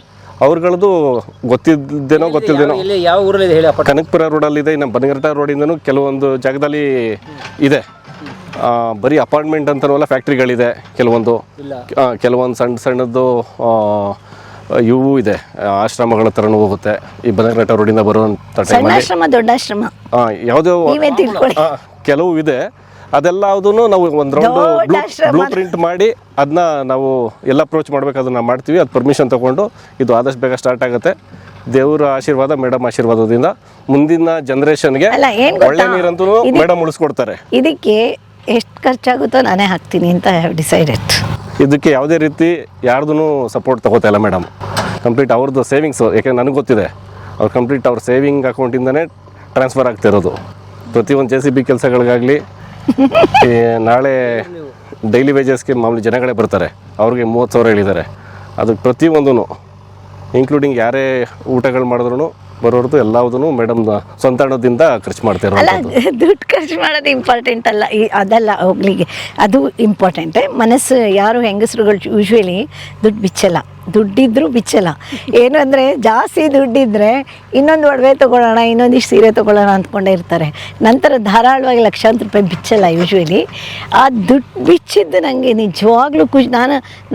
ಅವ್ರಗಳದ್ದು ಗೊತ್ತಿದ್ದೇನೋ ಯಾವ ಊರಲ್ಲಿ ಹೇಳಿ ಕನಕಪುರ ರೋಡಲ್ಲಿದೆ, ಇನ್ನು ಬನಗರಟ ರೋಡಿಂದನೂ ಕೆಲವೊಂದು ಜಾಗದಲ್ಲಿ ಇದೆ. ಬರೀ ಅಪಾರ್ಟ್ಮೆಂಟ್ ಅಂತನೂ ಫ್ಯಾಕ್ಟ್ರಿಗಳಿದೆ, ಕೆಲವೊಂದು ಸಣ್ಣದ್ದು ಇವು ಇದೆ, ಆಶ್ರಮಗಳ ಥರನೂ ಹೋಗುತ್ತೆ. ಈ ಬನಗರಟ ರೋಡಿಂದ ಬರುವಂಥ ದೊಡ್ಡಾಶ್ರಮ ಯಾವುದೋ ಕೆಲವು ಇದೆ. ಅದೆಲ್ಲ ಯಾವುದೂ ನಾವು ಒಂದು ರೌಂಡ್ ಬ್ಲೂ ಪ್ರಿಂಟ್ ಮಾಡಿ ಅದನ್ನ ನಾವು ಎಲ್ಲ ಅಪ್ರೋಚ್ ಮಾಡ್ಬೇಕು, ಅದನ್ನ ಮಾಡ್ತೀವಿ. ಅದು ಪರ್ಮಿಷನ್ ತೊಗೊಂಡು ಇದು ಆದಷ್ಟು ಬೇಗ ಸ್ಟಾರ್ಟ್ ಆಗುತ್ತೆ. ದೇವರ ಆಶೀರ್ವಾದ, ಮೇಡಮ್ ಆಶೀರ್ವಾದದಿಂದ ಮುಂದಿನ ಜನ್ರೇಷನ್ಗೆ ಒಳ್ಳೆ ನೀರಂತೂ ಮೇಡಮ್ ಉಳಿಸ್ಕೊಡ್ತಾರೆ. ಇದಕ್ಕೆ ಎಷ್ಟು ಖರ್ಚಾಗುತ್ತೋ ನಾನೇ ಹಾಕ್ತೀನಿ ಅಂತ ಡಿಸೈಡೆಡ್. ಇದಕ್ಕೆ ಯಾವುದೇ ರೀತಿ ಯಾರ್ದು ಸಪೋರ್ಟ್ ತಗೋತಾ ಇಲ್ಲ ಮೇಡಮ್. ಕಂಪ್ಲೀಟ್ ಅವ್ರದ್ದು ಸೇವಿಂಗ್ಸು, ಯಾಕೆಂದ್ರೆ ನನಗೆ ಗೊತ್ತಿದೆ ಅವ್ರು ಕಂಪ್ಲೀಟ್ ಅವ್ರ ಸೇವಿಂಗ್ ಅಕೌಂಟಿಂದನೇ ಟ್ರಾನ್ಸ್ಫರ್ ಆಗ್ತಿರೋದು. ಪ್ರತಿಯೊಂದು JCB ಕೆಲಸಗಳಿಗಾಗಲಿ ನಾಳೆ ಡೈಲಿ ವೇಜಸ್ಗೆ ಮಾಮೂಲಿ ಜನಗಳೇ ಬರ್ತಾರೆ, ಅವ್ರಿಗೆ 30,000 ಹೇಳಿದ್ದಾರೆ. ಅದಕ್ಕೆ ಪ್ರತಿಯೊಂದೂ ಇನ್ಕ್ಲೂಡಿಂಗ್ ಯಾರೇ ಊಟಗಳು ಮಾಡಿದ್ರು ಬರೋರ್ದು ಎಲ್ಲದೂ ಮೇಡಮ್ ಸ್ವಂತ ಹಣದಿಂದ ಖರ್ಚು ಮಾಡ್ತಿರೋ. ದುಡ್ಡು ಖರ್ಚು ಮಾಡೋದು ಇಂಪಾರ್ಟೆಂಟ್ ಅಲ್ಲ, ಅದಲ್ಲ ಹೋಗ್ಲಿಕ್ಕೆ, ಅದು ಇಂಪಾರ್ಟೆಂಟೇ. ಮನಸ್ಸು ಯಾರು ಹೆಂಗಸರುಗಳು ಯೂಶ್ವಲಿ ದುಡ್ಡು ಬಿಚ್ಚಲ್ಲ, ದುಡ್ಡಿದ್ರೂ ಬಿಚ್ಚಲ್ಲ. ಏನು ಅಂದರೆ ಜಾಸ್ತಿ ದುಡ್ಡಿದ್ರೆ ಇನ್ನೊಂದು ಒಡವೆ ತೊಗೊಳ್ಳೋಣ, ಇನ್ನೊಂದಿಷ್ಟು ಸೀರೆ ತೊಗೊಳ್ಳೋಣ ಅಂದ್ಕೊಂಡೇ ಇರ್ತಾರೆ. ನಂತರ ಧಾರಾಳವಾಗಿ ಲಕ್ಷಾಂತರ ರೂಪಾಯಿ ಬಿಚ್ಚಲ್ಲ ಯೂಶ್ವಲಿ. ಆ ದುಡ್ಡು ಬಿಚ್ಚಿದ್ದು ನನಗೆ ನಿಜವಾಗ್ಲೂ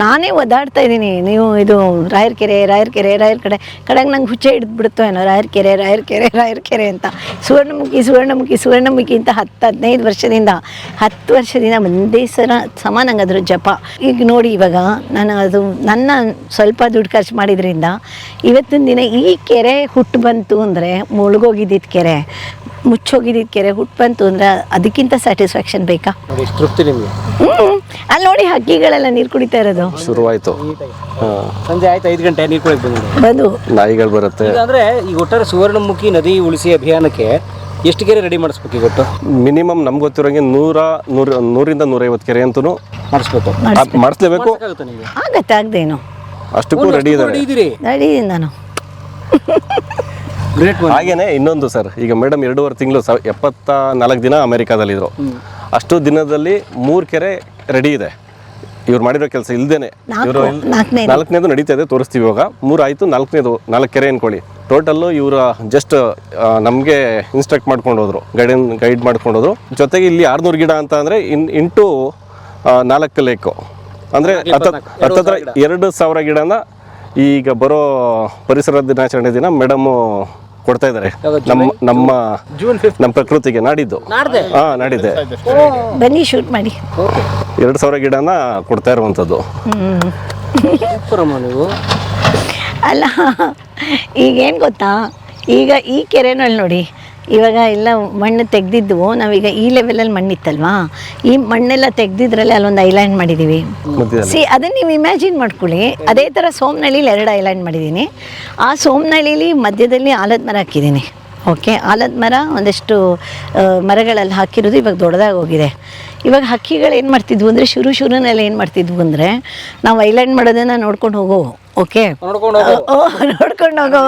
ನಾನೇ ಒದ್ದಾಡ್ತಾ ಇದ್ದೀನಿ. ನೀವು ಇದು ರಾಯರ ಕಡೆಗೆ ನಂಗೆ ಹುಚ್ಚೆ ಹಿಡಿದ್ಬಿಡುತ್ತೋ ಏನೋ, ರಾಯರ ಕೆರೆ ಅಂತ. ಸುವರ್ಣಮುಖಿ ಅಂತ 10-15 ವರ್ಷದಿಂದ 10 ವರ್ಷದಿಂದ ಒಂದೇ ಸಮ ನಂಗೆ ಅದ್ರ ಜಪ. ಈಗ ನೋಡಿ, ಇವಾಗ ನಾನು ಅದು ನನ್ನ ಸ್ವಲ್ಪ ದುಡ್ಡು ಖರ್ಚು ಮಾಡಿದ್ರಿಂದ ಇವತ್ತಿನ ದಿನ ಈ ಕೆರೆ ಹುಟ್ಟು ಬಂತು ಅಂದರೆ, ಮುಳುಗೋಗಿದ್ದಿದ್ದು ಕೆರೆ, ಮುಚ್ಚೋಗಿದ್ದಿದ್ದು ಕೆರೆ ಹುಟ್ಟು ಬಂತು ಅಂದರೆ ಅದಕ್ಕಿಂತ ಸ್ಯಾಟಿಸ್ಫ್ಯಾಕ್ಷನ್ ಬೇಕಾ? ತೃಪ್ತಿ ನಿಮಗೆ? ಅಲ್ಲಿ ನೋಡಿ ಹಕ್ಕಿಗಳೆಲ್ಲ ನೀರು ಕುಡಿತಾ ಇರೋದು ಶುರುವಾಯಿತು. ಸಂಜೆ ಆಯ್ತು, 5 ಗಂಟೆ ನೀರು ಕುಡಿಯೋಕೆ ಬಂದು ನಾಯಿಗಳು ಬರುತ್ತೆ. ಅಂದರೆ ಈ ಒಟ್ಟಾರೆ ಸುವರ್ಣಮುಖಿ ನದಿ ಉಳಿಸಿ ಅಭಿಯಾನಕ್ಕೆ ಎಷ್ಟು ಕೆರೆ ರೆಡಿ ಮಾಡಿಸ್ಬೇಕು? ಈಗ ಒಟ್ಟು ಮಿನಿಮಮ್ ನಮ್ಗೆ ಗೊತ್ತಿರೋಂಗೆ 100ರಿಂದ 150 ಕೆರೆ ಅಂತೂ ಮಾಡಿಸ್ಲೇಬೇಕು. ಆಗತ್ತೆ, ಆಗದೇನು ಅಷ್ಟಕ್ಕೂ ರೆಡಿ ಇದ್ದಾರೆ. ರೆಡಿ ನಾನು. ಹಾಗೇನೆ ಇನ್ನೊಂದು ಸರ್, ಈಗ ಮೇಡಮ್ 2.5 ತಿಂಗಳು 74 ದಿನ ಅಮೆರಿಕಾದಲ್ಲಿದ್ರು. ಅಷ್ಟು ದಿನದಲ್ಲಿ 3 ಕೆರೆ ರೆಡಿ ಇದೆ. ಇವ್ರು ಮಾಡಿರೋ ಕೆಲಸ ಇಲ್ದೇನೆ ಇವರು 4ನೇದು ನಡೀತಾ ಇದೆ, ತೋರಿಸ್ತೀವಿ ಇವಾಗ. 3 ಆಯಿತು, 4 ಕೆರೆ ಅನ್ಕೊಳ್ಳಿ. ಟೋಟಲ್ಲು ಇವರು ಜಸ್ಟ್ ನಮಗೆ ಇನ್ಸ್ಟ್ರಕ್ಟ್ ಮಾಡ್ಕೊಂಡು ಹೋದ್ರು, ಗೈಡ್ ಮಾಡ್ಕೊಂಡು ಹೋದ್ರು. ಜೊತೆಗೆ ಇಲ್ಲಿ 600 ಗಿಡ ಅಂತ ಅಂದರೆ ಇಂಟು 4 ಲೇಕು ಅಂದರೆ ಹತ್ತತ್ರ 2,000 ಗಿಡನ ಈಗ ಬರೋ ಪರಿಸರ ದಿನಾಚರಣೆ ದಿನ ಮೇಡಮ್ಮು ಕೊಡ್ತಾ ಇದ್ದಾರೆ ನಮ್ಮ ಪ್ರಕೃತಿಗೆ. ನಾಡಿದ್ದು ನಾಡಿದ್ದೆ ಬನ್ನಿ ಶೂಟ್ ಮಾಡಿ 2,000 ಗಿಡನ ಕೊಡ್ತಾ ಇರುವಂಥದ್ದು. ನೀವು ಅಲ್ಲ, ಈಗೇನು ಗೊತ್ತಾ, ಈಗ ಈ ಕೆರೆನಲ್ಲಿ ನೋಡಿ, ಇವಾಗ ಎಲ್ಲ ಮಣ್ಣು ತೆಗೆದಿದ್ದು ನಾವೀಗ ಈ ಲೆವೆಲಲ್ಲಿ ಮಣ್ಣಿತ್ತಲ್ವಾ, ಈ ಮಣ್ಣೆಲ್ಲ ತೆಗೆದಿದ್ರಲ್ಲಿ ಅಲ್ಲೊಂದು ಐಲ್ಯಾಂಡ್ ಮಾಡಿದ್ದೀವಿ. ಅದನ್ನು ನೀವು ಇಮ್ಯಾಜಿನ್ ಮಾಡ್ಕೊಳ್ಳಿ. ಅದೇ ಥರ ಸೋಮನಹಳ್ಳಿಲಿ 2 ಐಲ್ಯಾಂಡ್ ಮಾಡಿದ್ದೀನಿ. ಆ ಸೋಮನಹಳ್ಳಿಲಿ ಮಧ್ಯದಲ್ಲಿ ಆಲದ ಮರ ಹಾಕಿದ್ದೀನಿ. ಓಕೆ, ಆಲದ ಮರ ಒಂದಷ್ಟು ಮರಗಳಲ್ಲಿ ಹಾಕಿರೋದು ಇವಾಗ ದೊಡ್ಡದಾಗಿ ಹೋಗಿದೆ. ಇವಾಗ ಹಕ್ಕಿಗಳು ಏನು ಮಾಡ್ತಿದ್ವು ಅಂದರೆ, ಶುರುನಲ್ಲಿ ಏನು ಮಾಡ್ತಿದ್ವು ಅಂದರೆ, ನಾವು ಐಲ್ಯಾಂಡ್ ಮಾಡೋದನ್ನು ನೋಡ್ಕೊಂಡು ಹೋಗೋ. ಓಕೆ, ನೋಡ್ಕೊಂಡು ಹೋಗೋ.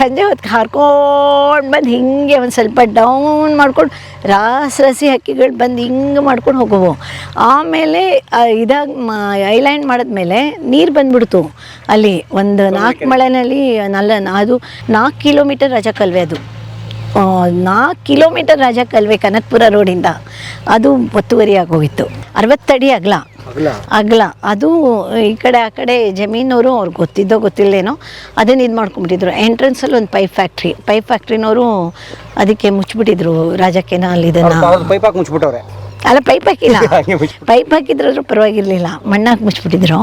ಸಂಜೆ ಹೊತ್ತು ಹಾರ್ಕೊಂಡು ಬಂದು ಹಿಂಗೆ ಒಂದು ಸ್ವಲ್ಪ ಡೌನ್ ಮಾಡ್ಕೊಂಡು ರಾಸಿ ಹಕ್ಕಿಗಳು ಬಂದು ಹಿಂಗೆ ಮಾಡ್ಕೊಂಡು ಹೋಗೋವು. ಆಮೇಲೆ ಐಲ್ಯಾಂಡ್ ಮಾಡಿದ್ಮೇಲೆ ನೀರು ಬಂದ್ಬಿಡ್ತು ಅಲ್ಲಿ. ಒಂದು 4 ಮಳೆನಲ್ಲಿ ಅದು 4 ಕಿಲೋಮೀಟರ್ ರಜಕಲ್ವೆ. ಅದು 4 ಕಿಲೋಮೀಟರ್ ರಾಜಕಲ್ವೆ ಕನಕಪುರ ರೋಡಿಂದ. ಅದು ಒತ್ತುವರಿ ಆಗೋಗಿತ್ತು. 60 ಅಡಿ ಅಗಲ. ಅದು ಈ ಕಡೆ ಆ ಕಡೆ ಜಮೀನವರು ಅವ್ರಿಗೆ ಗೊತ್ತಿಲ್ಲೇನೋ ಅದನ್ನು ಇದು ಮಾಡ್ಕೊಂಡ್ಬಿಟ್ಟಿದ್ರು. ಎಂಟ್ರೆನ್ಸಲ್ಲಿ ಒಂದು ಪೈಪ್ ಫ್ಯಾಕ್ಟ್ರಿನವರು ಅದಕ್ಕೆ ಮುಚ್ಚಿಬಿಟ್ಟಿದ್ರು ರಾಜ ಕೆನಾಲ್. ಇದನ್ನು ಪೈಪ್ ಹಾಕಿ ಮುಚ್ಚಿಬಿಟ್ಟವ್ರೆ. ಅಲ್ಲ ಪೈಪ್ ಹಾಕಿಲ್ಲ, ಹಾಗೆ ಮುಚ್ಬಿಟ್ಟು. ಪೈಪ್ ಹಾಕಿದ್ರೂ ಪರವಾಗಿರಲಿಲ್ಲ, ಮಣ್ಣಾಕಿ ಮುಚ್ಚಿಬಿಟ್ಟಿದ್ರು.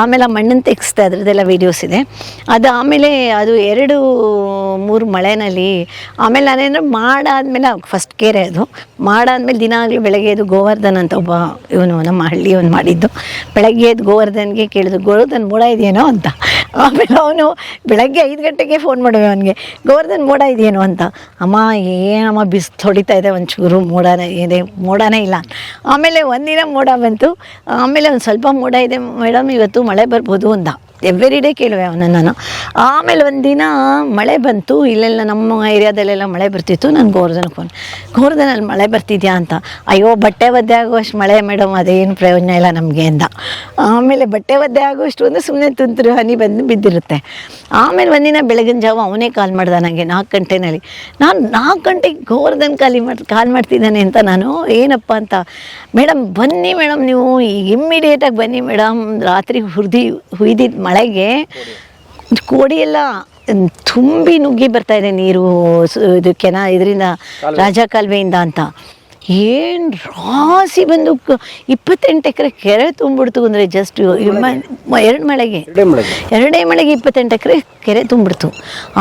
ಆಮೇಲೆ ಆ ಮಣ್ಣನ್ನು ತೆಗೆಸ್ದೆ, ಅದ್ರದ್ದೆಲ್ಲ ವೀಡಿಯೋಸ್ ಇದೆ. ಅದು ಆಮೇಲೆ ಅದು 2-3 ಮಳೆನಲ್ಲಿ ಆಮೇಲೆ ನಾನೇನೋ ಮಾಡಾದ್ಮೇಲೆ ಫಸ್ಟ್ ಕೇರೆ ಅದು ಮಾಡಾದ್ಮೇಲೆ ದಿನಾಗಲೂ ಬೆಳಗ್ಗೆ ಎದ್ದು ಗೋವರ್ಧನ್ ಅಂತ ಒಬ್ಬ ಇವನು ನಮ್ಮ ಹಳ್ಳಿಯವನು ಮಾಡಿದ್ದು. ಬೆಳಗ್ಗೆ ಎದ್ದು ಗೋವರ್ಧನ್ಗೆ ಕೇಳಿದ್ರು, ಗೋವರ್ಧನ್ ಮೋಡ ಇದೆಯೇನೋ ಅಂತ. ಆಮೇಲೆ ಅವನು ಬೆಳಗ್ಗೆ 5 ಗಂಟೆಗೆ ಫೋನ್ ಮಾಡುವೆ ಅವನಿಗೆ, ಗೋವರ್ಧನ್ ಮೋಡ ಇದೆಯೇನೋ ಅಂತ. ಅಮ್ಮ ಏನಮ್ಮ ಬಿಸಿಲು ಹೊಡಿತಾ ಇದೆ, ಒಂಚೂರು ಮೋಡನೇ ಇದೆ, ಮೋಡನೇ ಇಲ್ಲ. ಆಮೇಲೆ ಒಂದಿನ ಮೋಡ ಬಂತು, ಆಮೇಲೆ ಒಂದು ಸ್ವಲ್ಪ ಮೋಡ ಇದೆ ಮೇಡಮ್, ಇವತ್ತು ಮಳೆ ಬರ್ಬೋದು ಅಂದ. ಎವ್ರಿ ಡೇ ಕೇಳುವೆ ಅವನನ್ನು ನಾನು. ಆಮೇಲೆ ಒಂದಿನ ಮಳೆ ಬಂತು, ಇಲ್ಲೆಲ್ಲ ನಮ್ಮ ಏರಿಯಾದಲ್ಲೆಲ್ಲ ಮಳೆ ಬರ್ತಿತ್ತು. ನಾನು ಗೋವರ್ಧನ್ಗೆ ಫೋನ್, ಗೋವರ್ಧನಲ್ಲಿ ಮಳೆ ಬರ್ತಿದ್ಯಾ ಅಂತ. ಅಯ್ಯೋ ಬಟ್ಟೆ ಒದ್ದೆ ಆಗುವಷ್ಟು ಮಳೆ ಮೇಡಮ್, ಅದೇನು ಪ್ರಯೋಜನ ಇಲ್ಲ ನಮಗೆ ಅಂದ. ಆಮೇಲೆ ಬಟ್ಟೆ ಒದ್ದೆ ಆಗುವಷ್ಟು ಒಂದು ಸುಮ್ಮನೆ ತುಂತುರು ಹನಿ ಬಂದು ಬಿದ್ದಿರುತ್ತೆ. ಆಮೇಲೆ ಒಂದಿನ ಬೆಳಗಿನ ಜಾವ ಅವನೇ ಕಾಲ್ ಮಾಡ್ದ ನನಗೆ 4 ಗಂಟೆನಲ್ಲಿ. ನಾನು 4 ಗಂಟೆಗೆ ಗೋವರ್ಧನ್ ಕಾಲ್ ಮಾಡ್ತಿದ್ದಾನೆ ಅಂತ ನಾನು ಏನಪ್ಪ ಅಂತ, ಮೇಡಮ್ ಬನ್ನಿ ಮೇಡಮ್, ನೀವು ಈಗ ಇಮ್ಮಿಡಿಯೇಟಾಗಿ ಬನ್ನಿ ಮೇಡಮ್, ರಾತ್ರಿ ಹುಯ್ದಿದ್ದು ಮಳೆಗೆ ಕೋಡಿ ಎಲ್ಲ ತುಂಬಿ ನುಗ್ಗಿ ಬರ್ತಾ ಇದೆ ನೀರು, ಇದು ಇದರಿಂದ ರಾಜ ಕಾಲುವೆಯಿಂದ ಅಂತ. ಏನು ರಾಸಿ ಬಂದು 28 ಎಕರೆ ಕೆರೆ ತುಂಬಿಡ್ತು ಅಂದರೆ ಜಸ್ಟ್ 2 ಮಳೆಗೆ 28 ಎಕರೆ ಕೆರೆ ತುಂಬಿಡ್ತು.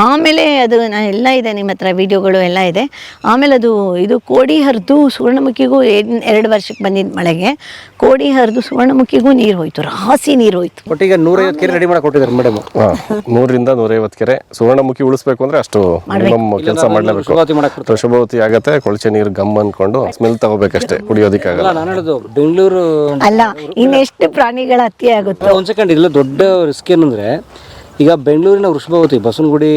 ಆಮೇಲೆ ಅದು ಎಲ್ಲ ಇದೆ ನಿಮ್ಮ ಹತ್ರ ವೀಡಿಯೋಗಳು ಎಲ್ಲ ಇದೆ. ಆಮೇಲೆ ಅದು ಇದು ಕೋಡಿ ಹರಿದು ಸುವರ್ಣಮುಖಿಗೂ 2 ವರ್ಷಕ್ಕೆ ಬಂದಿದ್ದ ಮಳೆಗೆ ಕೋಡಿ ಹರಿದು ಸುವರ್ಣಮುಖಿಗೂ ನೀರು ಹೋಯ್ತು, ರಾಸಿ ನೀರು ಹೋಯ್ತು. ಒಟ್ಟಿಗೆ 150 ಕೆರೆ ರೆಡಿ ಮಾಡಿ ಕೊಟ್ಟಿದ್ದಾರೆ ಮೇಡಮ್. 100ರಿಂದ 150 ಕೆರೆ. ಸುವರ್ಣಮುಖಿ ಉಳಿಸ್ಬೇಕು ಅಂದ್ರೆ ಅಷ್ಟು ಮಿನಿಮಮ್ ಕೆಲಸ ಮಾಡಲೇಬೇಕು. ಶುಭವತಿ ಆಗತ್ತೆ, ಕೊಳಚೆ ನೀರು ಗಮ್ ಅನ್ಕೊಂಡು ಸ್ಮೆಲ್ ತಗೋಬೇಕಷ್ಟೇ, ಕುಡಿಯೋದಕ್ಕಾಗಲ್ಲ. ನಾನು ಹೇಳೋದು ಬೆಂಗಳೂರು ಅಲ್ಲ, ಇನ್ನೆಷ್ಟು ಪ್ರಾಣಿಗಳ ಹತ್ಯೆ ಆಗುತ್ತೆ. ಒಂದು ಸೆಕೆಂಡ್, ಇಲ್ಲ ದೊಡ್ಡ ರಿಸ್ಕ್ ಏನಂದ್ರೆ, ಈಗ ಬೆಂಗಳೂರಿನ ವೃಷಭಾವತಿ ಬಸವನಗುಡಿ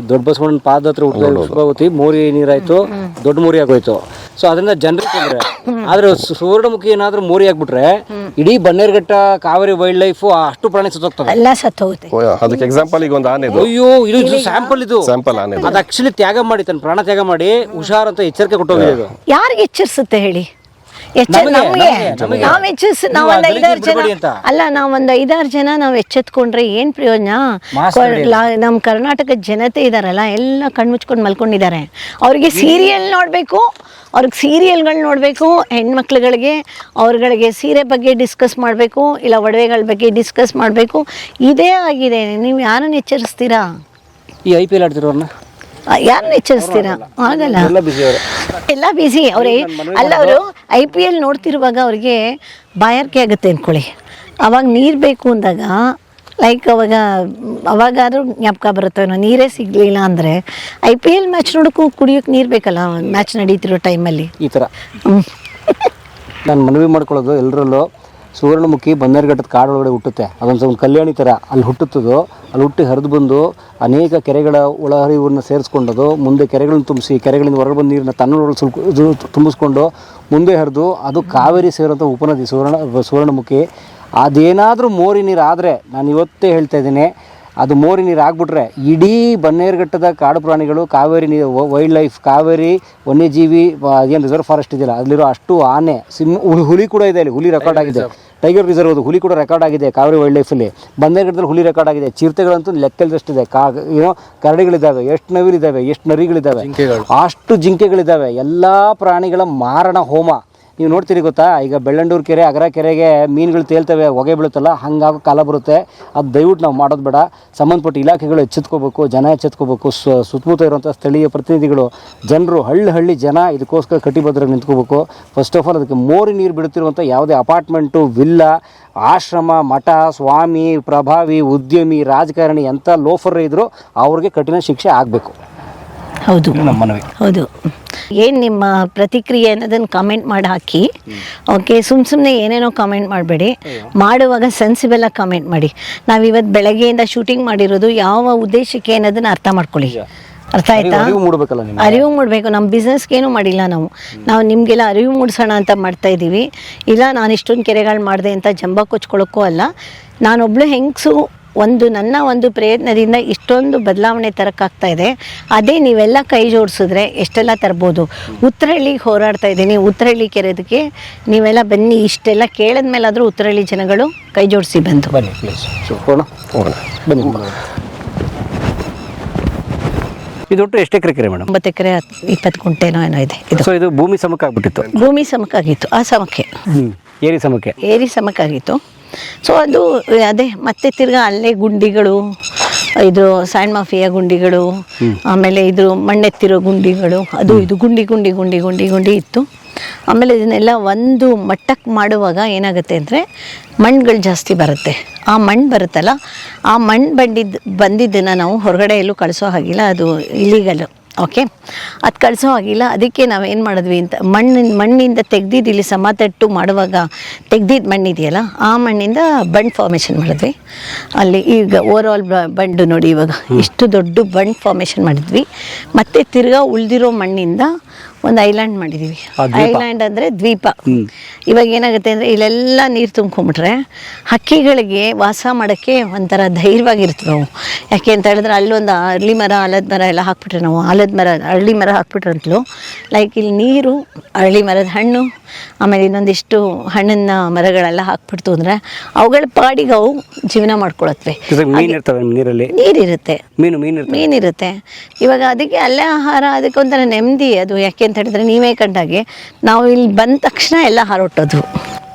ದೊಡ್ಡ ಬಸವಣ್ಣನ ಪಾದ ಹತ್ರ ಹುಟ್ಟಿದ ವೃಷಭಾವತಿ ಮೋರಿ ನೀರಾಯ್ತು, ದೊಡ್ಡ ಮೋರಿ ಆಗೋಯ್ತು. ಸೊ ಅದರಿಂದ ಜನರಿಗೆ ತೊಂದರೆ. ಆದ್ರೆ ಸುವರ್ಣಮುಖಿ ಏನಾದ್ರೂ ಮೋರಿ ಆಗ್ಬಿಟ್ರೆ ಇಡೀ ಬನ್ನೇರುಘಟ್ಟ ಕಾವೇರಿ ವೈಲ್ಡ್ ಲೈಫ್ ಅಷ್ಟು ಪ್ರಾಣಿ ಸತ್ತೋಗ್ತವೆ, ಎಲ್ಲ ಸತ್ತೋಗುತ್ತೆ. ಅದಕ್ಕೆ ಎಕ್ಸಾಂಪಲ್ ಈಗ ಒಂದು ಆನೆ, ಅಯ್ಯೋ ಇದು ಸ್ಯಾಂಪಲ್, ಇದು ಸ್ಯಾಂಪಲ್ ಆನೆ. ಅದು ಆಕ್ಚುಲಿ ತ್ಯಾಗ ಮಾಡಿ, ತನ್ನ ಪ್ರಾಣ ತ್ಯಾಗ ಮಾಡಿ ಹುಷಾರ್ ಅಂತ ಎಚ್ಚರಿಕೆ ಕೊಟ್ಟೋಗಿದೆ. ಇದು ಯಾರಿಗೆ ಎಚ್ಚರಿಸುತ್ತೆ ಹೇಳಿ? ನಮಗೆ ನಾವು ಎಚ್ಚರಿಸಿ ನಾವೊಂದು 5-6 ಜನ ಅಲ್ಲ, ನಾವೊಂದು 5-6 ಜನ ನಾವು ಎಚ್ಚೆತ್ಕೊಂಡ್ರೆ ಏನ್ ಪ್ರಯೋಜನ? ನಮ್ಮ ಕರ್ನಾಟಕದ ಜನತೆ ಇದಾರಲ್ಲ, ಎಲ್ಲ ಕಣ್ಮುಚ್ಕೊಂಡು ಮಲ್ಕೊಂಡಿದ್ದಾರೆ. ಅವ್ರಿಗೆ ಸೀರಿಯಲ್ ನೋಡಬೇಕು, ಅವ್ರಿಗೆ ಸೀರಿಯಲ್ಗಳು ನೋಡಬೇಕು. ಹೆಣ್ಮಕ್ಳುಗಳಿಗೆ ಅವ್ರಗಳಿಗೆ ಸೀರೆ ಬಗ್ಗೆ ಡಿಸ್ಕಸ್ ಮಾಡಬೇಕು, ಇಲ್ಲ ಒಡವೆಗಳ ಬಗ್ಗೆ ಡಿಸ್ಕಸ್ ಮಾಡಬೇಕು. ಇದೇ ಆಗಿದೆ. ನೀವು ಯಾರನ್ನು ಎಚ್ಚರಿಸ್ತೀರಾ? ಈ IPL ಆಡ್ತಿರೋರ್ನ ಯಾರನ್ನ ಎಚ್ಚರಿಸ್ತೀರಾ? ಆಗಲ್ಲ, ಎಲ್ಲ ಬಿಸಿ ಅವರೇ. ಅಲ್ಲ, ಅವರು IPL ನೋಡ್ತಿರುವಾಗ ಅವ್ರಿಗೆ ಬಾಯಾರಿಕೆ ಆಗುತ್ತೆ ಅಂದ್ಕೊಳ್ಳಿ. ಅವಾಗ ನೀರು ಬೇಕು ಅಂದಾಗ ಲೈಕ್ ಅವಾಗಾದ್ರೂ ಜ್ಞಾಪಕ ಬರುತ್ತೇನೋ, ನೀರೇ ಸಿಗಲಿಲ್ಲ ಅಂದರೆ IPL ಮ್ಯಾಚ್ ನೋಡೋಕ್ಕೂ ಕುಡಿಯೋಕ್ಕೆ ನೀರು ಬೇಕಲ್ಲ, ಮ್ಯಾಚ್ ನಡೀತಿರೋ ಟೈಮಲ್ಲಿ. ಈ ಥರ ನಾನು ಮನವಿ ಮಾಡ್ಕೊಳ್ಳೋದು ಎಲ್ಲರಲ್ಲೂ, ಸುವರ್ಣಮುಖಿ ಬನ್ನೇರುಘಟ್ಟದ ಕಾಡೊಳಗಡೆ ಹುಟ್ಟುತ್ತೆ. ಅದೊಂದು ಕಲ್ಯಾಣಿ ಥರ ಅಲ್ಲಿ ಹುಟ್ಟುತ್ತದೋ, ಅಲ್ಲಿ ಹುಟ್ಟಿ ಹರಿದು ಬಂದು ಅನೇಕ ಕೆರೆಗಳ ಒಳಹರಿವನ್ನು ಸೇರಿಸ್ಕೊಂಡದು, ಮುಂದೆ ಕೆರೆಗಳನ್ನು ತುಂಬಿಸಿ ಕೆರೆಗಳಿಂದ ಹೊರಗೆ ಬಂದು ನೀರನ್ನ ತನ್ನೊಳಗೆ ತುಂಬಿಸ್ಕೊಂಡು ಮುಂದೆ ಹರಿದು ಅದು ಕಾವೇರಿ ಸೇರುವಂಥ ಉಪನದಿ ಸುವರ್ಣಮುಖಿ. ಅದೇನಾದರೂ ಮೋರಿ ನೀರು ಆದರೆ, ನಾನು ಇವತ್ತೇ ಹೇಳ್ತಾ ಇದ್ದೀನಿ, ಅದು ಮೋರಿ ನೀರು ಆಗ್ಬಿಟ್ರೆ ಇಡೀ ಬನ್ನೇರುಘಟ್ಟದ ಕಾಡು ಪ್ರಾಣಿಗಳು, ಕಾವೇರಿ ನೀರು ವೈಲ್ಡ್ ಲೈಫ್, ಕಾವೇರಿ ವನ್ಯಜೀವಿ ಏನು ರಿಸರ್ವ್ ಫಾರೆಸ್ಟ್ ಇದೆಯಲ್ಲ, ಅಲ್ಲಿರೋ ಅಷ್ಟು ಆನೆ, ಹುಲಿ ಕೂಡ ಇದೆ ಅಲ್ಲಿ, ಹುಲಿ ರೆಕಾರ್ಡ್ ಆಗಿದೆ. ಟೈಗರ್ ರಿಸರ್ವ್ ಅದು, ಹುಲಿ ಕೂಡ ರೆಕಾರ್ಡ್ ಆಗಿದೆ ಕಾವೇರಿ ವೈಲ್ಡ್ ಲೈಫಲ್ಲಿ. ಬನ್ನೇರುಘಟ್ಟದಲ್ಲಿ ಹುಲಿ ರೆಕಾರ್ಡ್ ಆಗಿದೆ. ಚಿರತೆಗಳಂತೂ ಲೆಕ್ಕದಷ್ಟಿದೆ. ಕರಡಿಗಳಿದ್ದಾವೆ, ಎಷ್ಟು ನವಿಲಿದ್ದಾವೆ, ಎಷ್ಟು ನರಿಗಳಿದ್ದಾವೆ, ಅಷ್ಟು ಜಿಂಕೆಗಳಿದ್ದಾವೆ. ಎಲ್ಲ ಪ್ರಾಣಿಗಳ ಮಾರಣ ಹೋಮ ನೀವು ನೋಡ್ತೀರಿ ಗೊತ್ತಾ? ಈಗ ಬೆಳ್ಳಂಡೂರು ಕೆರೆ, ಅಗರ ಕೆರೆಗೆ ಮೀನುಗಳು ತೇಲ್ತವೆ, ಹೊಗೆ ಬೀಳುತ್ತಲ್ಲ, ಹಂಗಾಗೋ ಕಾಲ ಬರುತ್ತೆ. ಅದು ದಯವಿಟ್ಟು ನಾವು ಮಾಡೋದು ಬೇಡ. ಸಂಬಂಧಪಟ್ಟ ಇಲಾಖೆಗಳು ಎಚ್ಚೆತ್ಕೋಬೇಕು, ಜನ ಎಚ್ಚೆತ್ಕೋಬೇಕು, ಸುತ್ತಮುತ್ತ ಇರುವಂಥ ಸ್ಥಳೀಯ ಪ್ರತಿನಿಧಿಗಳು, ಜನರು, ಹಳ್ಳಿ ಜನ ಇದಕ್ಕೋಸ್ಕರ ಕಟಿಬದ್ಧರಾಗಿ ನಿಂತ್ಕೋಬೇಕು. ಫಸ್ಟ್ ಆಫ್ ಆಲ್ ಅದಕ್ಕೆ ಮೋರಿ ನೀರು ಬಿಡುತ್ತಿರುವಂಥ ಯಾವುದೇ ಅಪಾರ್ಟ್ಮೆಂಟು, ವಿಲ್ಲಾ, ಆಶ್ರಮ, ಮಠ, ಸ್ವಾಮಿ, ಪ್ರಭಾವಿ, ಉದ್ಯಮಿ, ರಾಜಕಾರಣಿ ಎಂಥ ಲೋಫರ್ ಇದ್ದರೂ ಅವ್ರಿಗೆ ಕಠಿಣ ಶಿಕ್ಷೆ ಆಗಬೇಕು. ಹೌದು, ನಮ್ಮ ಮನವಿ. ಹೌದು. ಏನು ನಿಮ್ಮ ಪ್ರತಿಕ್ರಿಯೆ ಅನ್ನೋದನ್ನು ಕಾಮೆಂಟ್ ಮಾಡಿ ಹಾಕಿ. ಓಕೆ, ಸುಮ್ಮನೆ ಏನೇನೋ ಕಾಮೆಂಟ್ ಮಾಡಬೇಡಿ. ಮಾಡುವಾಗ ಸೆನ್ಸಿಬಲ್ ಆಗಿ ಕಾಮೆಂಟ್ ಮಾಡಿ. ನಾವಿವತ್ತು ಬೆಳಗ್ಗೆಯಿಂದ ಶೂಟಿಂಗ್ ಮಾಡಿರೋದು ಯಾವ ಉದ್ದೇಶಕ್ಕೆ ಅನ್ನೋದನ್ನು ಅರ್ಥ ಮಾಡ್ಕೊಳ್ಳಿ. ಅರ್ಥ ಆಯ್ತಾ? ಅರಿವು ಮೂಡಬೇಕು. ನಮ್ಮ ಬಿಸ್ನೆಸ್ಗೇನು ಮಾಡಿಲ್ಲ ನಾವು ನಿಮಗೆಲ್ಲ ಅರಿವು ಮೂಡಿಸೋಣ ಅಂತ ಮಾಡ್ತಾ ಇದ್ದೀವಿ. ಇಲ್ಲ ನಾನು ಇಷ್ಟೊಂದು ಕೆರೆಗಳು ಮಾಡಿದೆ ಅಂತ ಜಂಬ ಕೊಚ್ಕೊಳ್ಳೋಕ್ಕೂ ಅಲ್ಲ. ನಾನೊಬ್ಳು ಹೆಂಗಸು ನನ್ನ ಒಂದು ಪ್ರಯತ್ನದಿಂದ ಇಷ್ಟೊಂದು ಬದಲಾವಣೆ ತರಕ್ಕಾಗ್ತಾ ಇದೆ. ಅದೇ ನೀವೆಲ್ಲ ಕೈ ಜೋಡಿಸಿದ್ರೆ ಎಷ್ಟೆಲ್ಲ ತರ್ಬೋದು. ಉತ್ತರಹಳ್ಳಿಗೆ ಹೋರಾಡ್ತಾ ಇದ್ದೀನಿ, ಉತ್ತರಹಳ್ಳಿ ಕೆರೆದಕ್ಕೆ ನೀವೆಲ್ಲ ಬನ್ನಿ. ಇಷ್ಟೆಲ್ಲ ಕೇಳಿದ ಮೇಲಾದರೂ ಉತ್ತರಹಳ್ಳಿ ಜನಗಳು ಕೈ ಜೋಡಿಸಿ ಬಂದು ಬನ್ನಿ ಪ್ಲೀಸ್. ಬನ್ನಿ. ಇದು ಒಟ್ಟು ಎಷ್ಟು ಎಕರೆ ಕೆರೆ ಮೇಡಮ್? 9 ಎಕರೆ 20 ಗುಂಟೆನೋ ಏನೋ ಇದೆ ಇದು. ಸೊ ಇದು ಭೂಮಿ ಸಮಕ್ಕೆ ಆಗ್ಬಿಟ್ಟಿತ್ತು. ಭೂಮಿ ಸಮಕ್ಕಾಗಿತ್ತು, ಆ ಸಮಕ್ಕೆ ಏರಿ ಸಮಕ್ಕೆ. ಏರಿ ಸಮಕ್ಕಾಗಿತ್ತು. ಸೊ ಅದು ಅದೇ ಮತ್ತೆ ತಿರ್ಗಾ ಅಲ್ಲೇ ಗುಂಡಿಗಳು, ಇದು ಸ್ಯಾಂಡ್ ಮಾಫಿಯಾ ಗುಂಡಿಗಳು, ಆಮೇಲೆ ಇದು ಮಣ್ಣೆತ್ತಿರೋ ಗುಂಡಿಗಳು, ಅದು ಇದು ಗುಂಡಿ ಗುಂಡಿ ಗುಂಡಿ ಗುಂಡಿ ಗುಂಡಿ ಇತ್ತು. ಆಮೇಲೆ ಇದನ್ನೆಲ್ಲ ಒಂದು ಮಟ್ಟಕ್ಕೆ ಮಾಡುವಾಗ ಏನಾಗುತ್ತೆ ಅಂದರೆ ಮಣ್ಣುಗಳು ಜಾಸ್ತಿ ಬರುತ್ತೆ. ಆ ಮಣ್ಣು ಬರುತ್ತಲ್ಲ, ಆ ಮಣ್ಣು ಬಂದಿದ್ದನ್ನು ನಾವು ಹೊರಗಡೆ ಎಲ್ಲೂ ಕಳಿಸೋ ಹಾಗಿಲ್ಲ, ಅದು ಇಲೀಗಲ್ಲು. ಓಕೆ, ಅದು ಕಳಿಸೋ ಆಗಿಲ್ಲ. ಅದಕ್ಕೆ ನಾವೇನು ಮಾಡಿದ್ವಿ ಅಂತ ಮಣ್ಣಿಂದ ತೆಗ್ದಿದ್ದು ಇಲ್ಲಿ ಸಮತಟ್ಟು ಮಾಡುವಾಗ ತೆಗ್ದಿದ್ದು ಮಣ್ಣಿದೆಯಲ್ಲ, ಆ ಮಣ್ಣಿಂದ ಬಂಡ್ ಫಾರ್ಮೇಷನ್ ಮಾಡಿದ್ವಿ. ಅಲ್ಲಿ ಈಗ ಓವರಾಲ್ ಬಂಡು ನೋಡಿ, ಇವಾಗ ಇಷ್ಟು ದೊಡ್ಡ ಬಂಡ್ ಫಾರ್ಮೇಷನ್ ಮಾಡಿದ್ವಿ. ಮತ್ತು ತಿರ್ಗಾ ಉಳಿದಿರೋ ಮಣ್ಣಿಂದ ಒಂದು ಐಲ್ಯಾಂಡ್ ಮಾಡಿದ್ದೀವಿ. ಐಲ್ಯಾಂಡ್ ಅಂದರೆ ದ್ವೀಪ. ಇವಾಗ ಏನಾಗುತ್ತೆ ಅಂದರೆ ಇಲ್ಲೆಲ್ಲ ನೀರು ತುಂಬ್ಕೊಂಬಿಟ್ರೆ ಹಕ್ಕಿಗಳಿಗೆ ವಾಸ ಮಾಡೋಕ್ಕೆ ಒಂಥರ ಧೈರ್ಯವಾಗಿರ್ತವೆ ಅವು. ಯಾಕೆ ಅಂತ ಹೇಳಿದ್ರೆ ಅಲ್ಲೊಂದು ಅರಳಿ ಮರ, ಆಲದ ಮರ ಎಲ್ಲ ಹಾಕ್ಬಿಟ್ರೆ, ನಾವು ಆಲದ ಮರ ಅರಳಿ ಮರ ಹಾಕ್ಬಿಟ್ರಂತಲೂ ಲೈಕ್ ಇಲ್ಲಿ ನೀರು, ಅರಳಿ ಮರದ ಹಣ್ಣು, ಆಮೇಲೆ ಇನ್ನೊಂದಿಷ್ಟು ಹಣ್ಣಿನ ಮರಗಳೆಲ್ಲ ಹಾಕ್ಬಿಡ್ತು ಅಂದರೆ ಅವುಗಳ ಪಾಡಿಗೆ ಅವು ಜೀವನ ಮಾಡ್ಕೊಳತ್ವೆ. ನೀರಲ್ಲಿ ನೀರಿರುತ್ತೆ, ಮೀನಿರುತ್ತೆ. ಇವಾಗ ಅದಕ್ಕೆ ಅಲ್ಲೇ ಆಹಾರ, ಅದಕ್ಕೆ ಒಂಥರ ನೆಮ್ಮದಿ ಅದು. ಯಾಕೆ ಅಂತ ಹೇಳಿದ್ರೆ ನೀವೇ ಕಂಡಾಗೆ ನಾವು ಇಲ್ಲಿ ಬಂದ ತಕ್ಷಣ ಎಲ್ಲ ಹಾರೋಟೋದು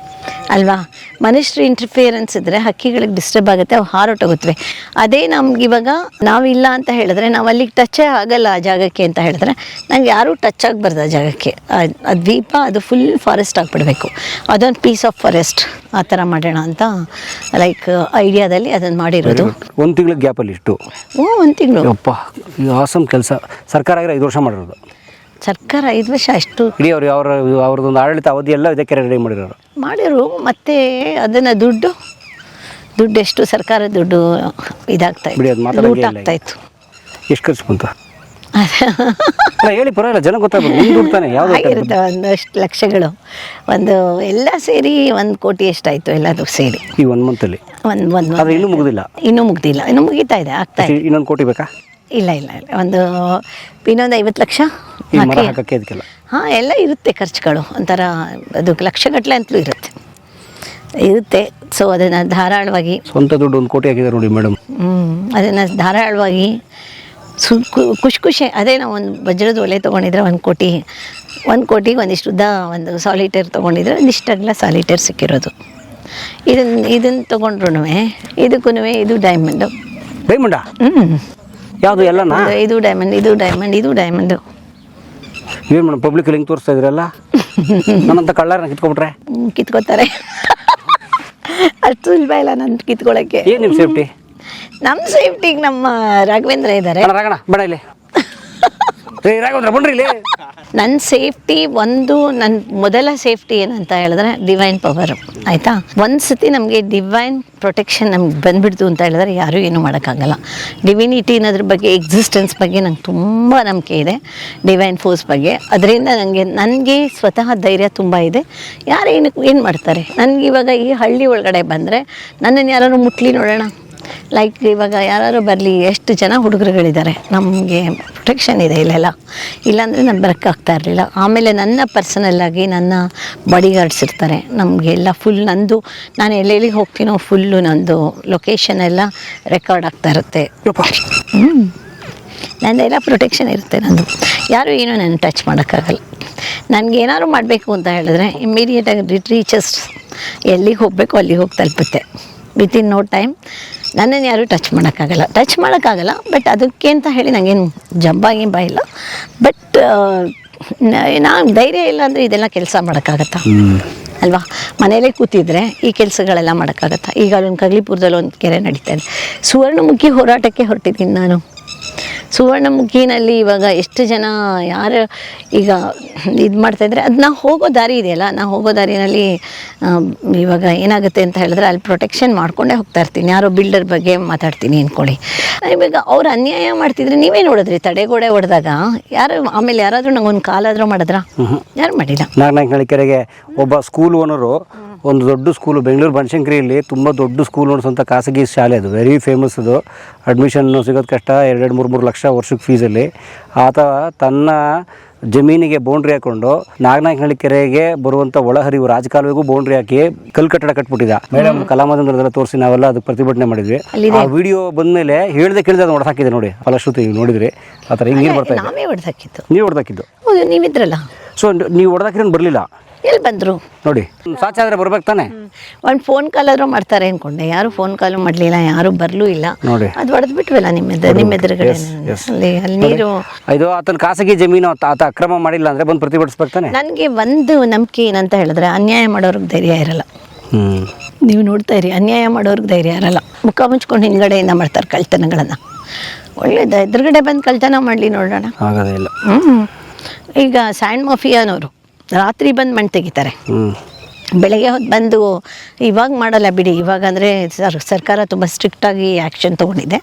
ಅಲ್ವಾ. ಮನುಷ್ಯರು ಇಂಟರ್ಫಿಯರೆನ್ಸ್ ಇದ್ದರೆ ಹಕ್ಕಿಗಳಿಗೆ ಡಿಸ್ಟರ್ಬ್ ಆಗುತ್ತೆ, ಅವು ಹಾರೋಟೋಗುತ್ತವೆ. ಅದೇ ನಮ್ಗೆ ಇವಾಗ ನಾವಿಲ್ಲ ಅಂತ ಹೇಳಿದ್ರೆ, ನಾವು ಅಲ್ಲಿಗೆ ಟಚ್ಚೇ ಆಗಲ್ಲ ಆ ಜಾಗಕ್ಕೆ ಅಂತ ಹೇಳಿದ್ರೆ, ನಂಗೆ ಯಾರೂ ಟಚ್ ಆಗಬಾರ್ದು ಆ ಜಾಗಕ್ಕೆ. ಆ ದ್ವೀಪ ಅದು ಫುಲ್ ಫಾರೆಸ್ಟ್ ಆಗಿಬಿಡ್ಬೇಕು, ಅದೊಂದು ಪೀಸ್ ಆಫ್ ಫಾರೆಸ್ಟ್ ಆ ಥರ ಮಾಡೋಣ ಅಂತ ಲೈಕ್ ಐಡಿಯಾದಲ್ಲಿ ಅದನ್ನು ಮಾಡಿರೋದು. 1 ತಿಂಗಳ ಗ್ಯಾಪಲ್ಲಿ ಇಷ್ಟು? 1 ತಿಂಗಳು. ಅಪ್ಪ, ಇದು ಆಸಮ್ ಕೆಲಸ. ಸರ್ಕಾರ ಆಗಿರೋ 5 ವರ್ಷ ಮಾಡಿರೋದು. ಸರ್ಕಾರ 5 ವರ್ಷ ಅಷ್ಟು ಇಡೀ ಅವ್ರದ್ದೊಂದು ಆಡಳಿತ ಅವಧಿ ಎಲ್ಲ ಇದಕ್ಕೆ ರೆಡಿ ಮಾಡಿರೋರು. ಮತ್ತು ಅದನ್ನು ದುಡ್ಡು ಎಷ್ಟು ಸರ್ಕಾರ ದುಡ್ಡು ಇದಾಗ್ತಾ ಇತ್ತು, ಲೂಟ್ ಆಗ್ತಾ ಇತ್ತು. ಎಷ್ಟು ಖರ್ಚು ಬಂತು ಹೇಳಿ, ಪರವಾಗಿಲ್ಲ, ಜನ ಗೊತ್ತಾಗ್ಬೋದು. ದುಡ್ತಾನೆ ಆಗಿರುತ್ತೆ ಒಂದಷ್ಟು ಲಕ್ಷಗಳು, ಒಂದು ಎಲ್ಲ ಸೇರಿ 1 ಕೋಟಿ ಎಷ್ಟಾಯಿತು ಎಲ್ಲದು ಸೇರಿ ಈ 1 ಮಂತಲ್ಲಿ. ಇನ್ನೂ ಮುಗಿದಿಲ್ಲ, ಇನ್ನೂ ಮುಗಿತಾ ಇದೆ, ಆಗ್ತಾ ಇದೆ. ಇನ್ನೊಂದು ಕೋಟಿ ಬೇಕಾ? ಇಲ್ಲ, ಇನ್ನೊಂದು 50 ಲಕ್ಷ ಅದಕ್ಕೆಲ್ಲ. ಹಾಂ, ಎಲ್ಲ ಇರುತ್ತೆ ಖರ್ಚುಗಳು, ಒಂಥರ ಅದು ಲಕ್ಷಗಟ್ಟಲೆ ಅಂತಲೂ ಇರುತ್ತೆ. ಸೊ ಅದನ್ನು ಧಾರಾಳವಾಗಿ ಸ್ವಂತ ದುಡ್ಡು 1 ಕೋಟಿ ಹಾಕಿದ್ದಾರೆ ನೋಡಿ ಮೇಡಮ್. ಅದನ್ನು ಧಾರಾಳವಾಗಿ ಖುಷಿ. ಅದೇ ನಾವು ಒಂದು ವಜ್ರದ ಒಲೆ ತೊಗೊಂಡಿದ್ರೆ 1 ಕೋಟಿಗೆ ಒಂದಿಷ್ಟು ಉದ್ದ ಒಂದು ಸಾಲಿಟೇರ್ ತೊಗೊಂಡಿದ್ರೆ ಒಂದಿಷ್ಟಾಗಲ ಸಾಲಿಟೇರ್ ಸಿಕ್ಕಿರೋದು. ಇದನ್ನು ತೊಗೊಂಡ್ರು ಇದಕ್ಕೂ ಇದು ಡೈಮಂಡು. ಯಾವುದು ಎಲ್ಲನಾ? ಇದು ಡೈಮಂಡು. ಏನು ಮೇಡಮ್, ಪಬ್ಲಿಕ್ ಲಿಂಕ್ ತೋರಿಸ್ತಾ ಇದ್ರಲ್ಲ, ನನ್ನಂತ ಕಳ್ಳರನ್ನ ಕಿತ್ಕೊಬಿಟ್ರೆ? ಕಿತ್ಕೋತಾರೆ, ಅಷ್ಟು ಸುಲಭ ಇಲ್ಲ ನನ್ನ ಕಿತ್ಕೊಳ್ಳೋಕ್ಕೆ. ಏನು ನಿಮ್ಮ ಸೇಫ್ಟಿ? ನಮ್ಮ ಸೇಫ್ಟಿಗೆ ನಮ್ಮ ರಾಘವೇಂದ್ರ ಇದ್ದಾರೆ. ರಾಗಣ ಬೇಡ ಇಲ್ಲಿ, ರಾಘವೇಂದ್ರ ಬನ್ರಿ ಇಲ್ಲಿ. ನನ್ನ ಸೇಫ್ಟಿ ನನ್ನ ಮೊದಲ ಸೇಫ್ಟಿ ಏನಂತ ಹೇಳಿದ್ರೆ ಡಿವೈನ್ ಪವರ್. ಆಯಿತಾ, ಒಂದು ಸತಿ ನಮಗೆ ಡಿವೈನ್ ಪ್ರೊಟೆಕ್ಷನ್ ನಮ್ಗೆ ಬಂದುಬಿಡ್ತು ಅಂತ ಹೇಳಿದ್ರೆ ಯಾರೂ ಏನೂ ಮಾಡೋಕ್ಕಾಗಲ್ಲ. ಡಿವಿನಿಟಿ ಅನ್ನೋದ್ರ ಬಗ್ಗೆ, ಎಕ್ಸಿಸ್ಟೆನ್ಸ್ ಬಗ್ಗೆ ನಂಗೆ ತುಂಬ ನಂಬಿಕೆ ಇದೆ, ಡಿವೈನ್ ಫೋರ್ಸ್ ಬಗ್ಗೆ. ಅದರಿಂದ ನನಗೆ ಸ್ವತಃ ಧೈರ್ಯ ತುಂಬ ಇದೆ. ಯಾರು ಏನು ಮಾಡ್ತಾರೆ. ನನಗೆ ಇವಾಗ ಈ ಹಳ್ಳಿ ಒಳಗಡೆ ಬಂದರೆ ನನ್ನನ್ನು ಯಾರು ಮುಟ್ಲಿ ನೋಡೋಣ, ಲೈಕ್ ಇವಾಗ ಯಾರು ಬರಲಿ, ಎಷ್ಟು ಜನ ಹುಡುಗರುಗಳಿದ್ದಾರೆ, ನಮಗೆ ಪ್ರೊಟೆಕ್ಷನ್ ಇದೆ ಇಲ್ಲೆಲ್ಲ. ಇಲ್ಲಾಂದರೆ ನಾನು ಬರೋಕ್ಕಾಗ್ತಾ ಇರಲಿಲ್ಲ. ಆಮೇಲೆ ನನ್ನ ಪರ್ಸನಲ್ಲಾಗಿ ನನ್ನ ಬಾಡಿ ಗಾರ್ಡ್ಸ್ ಇರ್ತಾರೆ ನಮಗೆಲ್ಲ. ಫುಲ್ ನಂದು, ನಾನು ಎಲ್ಲೆಲ್ಲಿಗೆ ಹೋಗ್ತೀನೋ ಫುಲ್ಲು ನಂದು ಲೊಕೇಶನ್ ಎಲ್ಲ ರೆಕಾರ್ಡ್ ಆಗ್ತಾ ಇರುತ್ತೆ. ನಂದೆಲ್ಲ ಪ್ರೊಟೆಕ್ಷನ್ ಇರುತ್ತೆ ನಂದು. ಯಾರೂ ಏನೂ ನನ್ನ ಟಚ್ ಮಾಡೋಕ್ಕಾಗಲ್ಲ. ನನಗೇನಾದ್ರು ಮಾಡಬೇಕು ಅಂತ ಹೇಳಿದ್ರೆ ಇಮ್ಮಿಡಿಯೇಟಾಗಿ ರೀಚಸ್ ಎಲ್ಲಿಗೆ ಹೋಗಬೇಕು ಅಲ್ಲಿಗೆ ಹೋಗಿ ತಲುಪುತ್ತೆ ವಿತಿನ್ ನೋ ಟೈಮ್. ನನ್ನನ್ನು ಯಾರೂ ಟಚ್ ಮಾಡೋಕ್ಕಾಗಲ್ಲ. ಬಟ್ ಅದಕ್ಕೆ ಅಂತ ಹೇಳಿ ನನಗೇನು ಜಂಬಾಗಿ ಇಲ್ಲ. ಬಟ್ ನಾನು ಧೈರ್ಯ ಇಲ್ಲ ಅಂದರೆ ಇದೆಲ್ಲ ಕೆಲಸ ಮಾಡೋಕ್ಕಾಗತ್ತಾ ಅಲ್ವಾ? ಮನೆಯಲ್ಲೇ ಕೂತಿದ್ರೆ ಈ ಕೆಲಸಗಳೆಲ್ಲ ಮಾಡೋಕ್ಕಾಗತ್ತಾ? ಈಗ ಅಲ್ಲೊಂದು ಕಗ್ಲಿಪುರದಲ್ಲಿ ಒಂದು ಕೆರೆ ನಡೀತಾ ಇದೆ, ಸುವರ್ಣಮುಖಿ ಹೋರಾಟಕ್ಕೆ ಹೊರಟಿದ್ದೀನಿ ನಾನು. ಸುವರ್ಣಮುಖಿನಲ್ಲಿ ಇವಾಗ ಎಷ್ಟು ಜನ ಯಾರು ಈಗ ಇದು ಮಾಡ್ತಾಯಿದ್ರೆ, ಅದು ನಾವು ಹೋಗೋ ದಾರಿ ಇದೆಯಲ್ಲ, ನಾವು ಹೋಗೋ ದಾರಿನಲ್ಲಿ ಇವಾಗ ಏನಾಗುತ್ತೆ ಅಂತ ಹೇಳಿದ್ರೆ ಅಲ್ಲಿ ಪ್ರೊಟೆಕ್ಷನ್ ಮಾಡ್ಕೊಂಡೇ ಹೋಗ್ತಾ ಇರ್ತೀನಿ. ಯಾರೋ ಬಿಲ್ಡರ್ ಬಗ್ಗೆ ಮಾತಾಡ್ತೀನಿ ಅಂದ್ಕೊಳ್ಳಿ, ಇವಾಗ ಅವ್ರು ಅನ್ಯಾಯ ಮಾಡ್ತಿದ್ರೆ ನೀವೇ ನೋಡಿದ್ರಿ, ತಡೆಗೋಡೆ ಹೊಡೆದಾಗ ಆಮೇಲೆ ಯಾರಾದರೂ ನಂಗೊಂದು ಕಾಲಾದರೂ ಮಾಡಿದ್ರ? ಯಾರು ಮಾಡಿಲ್ಲ. ನಾಗನಾಯಕನಹಳ್ಳಿ ಕೆರೆಗೆ ಒಬ್ಬ ಸ್ಕೂಲ್ ಓನರು, ಒಂದು ದೊಡ್ಡ ಸ್ಕೂಲು ಬೆಂಗಳೂರು ಬನಶಂಕರಿಯಲ್ಲಿ ತುಂಬ ದೊಡ್ಡ ಸ್ಕೂಲ್ ಓಡಿಸೋಂಥ ಖಾಸಗಿ ಶಾಲೆ, ಅದು ವೆರಿ ಫೇಮಸ್. ಅದು ಅಡ್ಮಿಷನ್ ಸಿಗೋದು ಕಷ್ಟ, 2-3 ಲಕ್ಷ ಲಕ್ಷ ವರ್ಷಕ್ಕೆ ಫೀಸಲ್ಲಿ ಆತ ತನ್ನ ಜಮೀನಿಗೆ ಬೌಂಡ್ರಿ ಹಾಕೊಂಡು ನಾಗನಾಯಕನಹಳ್ಳಿ ಕೆರೆಗೆ ಬರುವಂಥ ಒಳಹರಿವು ರಾಜಕಾಲುವೆಗೂ ಬೌಂಡ್ರಿ ಹಾಕಿ ಕಲ್ಲು ಕಟ್ಟಡ ಕಟ್ಬಿಟ್ಟಿದ್ದ. ಮೇಡಮ್ ಕಲಾಮಾದಂಗರದೆಲ್ಲ ತೋರಿಸಿ ನಾವೆಲ್ಲ ಅದಕ್ಕೆ ಪ್ರತಿಭಟನೆ ಮಾಡಿದ್ವಿ. ಆ ವಿಡಿಯೋ ಬಂದಮೇಲೆ ಹೇಳ್ದೆ ಕೇಳಿದೆ ಅದು ಹೊಡೆದಾಕಿದೆ ನೋಡಿ, ಫಲಶ್ರುತಿ ನೋಡಿದ್ರಿ ಆ ಥರ ಹಿಂಗೆ ಬರ್ತಾ ಇದೆ. ನಾವೇ ಹೊಡೆದಾಕಿತ್ತು. ನೀವು ಹೊಡೆದಾಕಿದ್ದು? ಹೌದು, ನೀವಿದ್ರಲ್ಲ. ಸೊ ನೀವು ಹೊಡೆದಾಕಿದ್ರೆ ಬರಲಿಲ್ಲ ಎಲ್ಲಿ ಬಂದರು ನೋಡಿ. ಸಾಚೆ ಆದರೆ ಬರ್ಬೇಕು ತಾನೆ. ಒಂದು ಫೋನ್ ಕಾಲ್ ಆದರೂ ಮಾಡ್ತಾರೆ ಅಂದ್ಕೊಂಡೆ, ಯಾರು ಫೋನ್ ಕಾಲು ಮಾಡಲಿಲ್ಲ, ಯಾರು ಬರಲೂ ಇಲ್ಲ. ನೋಡಿ ಅದು ಹೊಡೆದು ಬಿಟ್ವಲ್ಲ ನಿಮ್ಮ ಎದುರುಗಡೆ. ಅಲ್ಲಿ ನೀರು ಇದು ಆತನ ಖಾಸಗಿ ಜಮೀನು, ಆತ ಅಕ್ರಮ ಮಾಡಿಲ್ಲ ಅಂದರೆ ಬಂದು ಪ್ರತಿಭಟಿಸ್ಬೇಕು ತಾನೆ. ನನಗೆ ಒಂದು ನಂಬಿಕೆ ಏನಂತ ಹೇಳಿದ್ರೆ, ಅನ್ಯಾಯ ಮಾಡೋರ್ಗೆ ಧೈರ್ಯ ಇರಲ್ಲ. ನೀವು ನೋಡ್ತಾ ಇರಿ, ಅನ್ಯಾಯ ಮಾಡೋರ್ಗೆ ಧೈರ್ಯ ಇರಲ್ಲ. ಮುಖ ಮುಚ್ಕೊಂಡು ಹಿಂದ್ಗಡೆಯಿಂದ ಮಾಡ್ತಾರೆ ಕಳ್ತನಗಳನ್ನು. ಒಳ್ಳೇದು, ಎದುರುಗಡೆ ಬಂದು ಕಳ್ತನ ಮಾಡಲಿ ನೋಡೋಣ. ಆಗೋದೇ ಇಲ್ಲ. ಈಗ ಸ್ಯಾಂಡ್ ಮಾಫಿಯಾನವರು ರಾತ್ರಿ ಬಂದು ಮಣ್ಣು ತೆಗಿತಾರೆ, ಬೆಳಗ್ಗೆ ಹೊತ್ತು ಬಂದು. ಇವಾಗ ಮಾಡಲ್ಲ ಬಿಡಿ, ಇವಾಗ ಅಂದರೆ ಸರ್ಕಾರ ತುಂಬ ಸ್ಟ್ರಿಕ್ಟಾಗಿ ಆ್ಯಕ್ಷನ್ ತೊಗೊಂಡಿದೆ.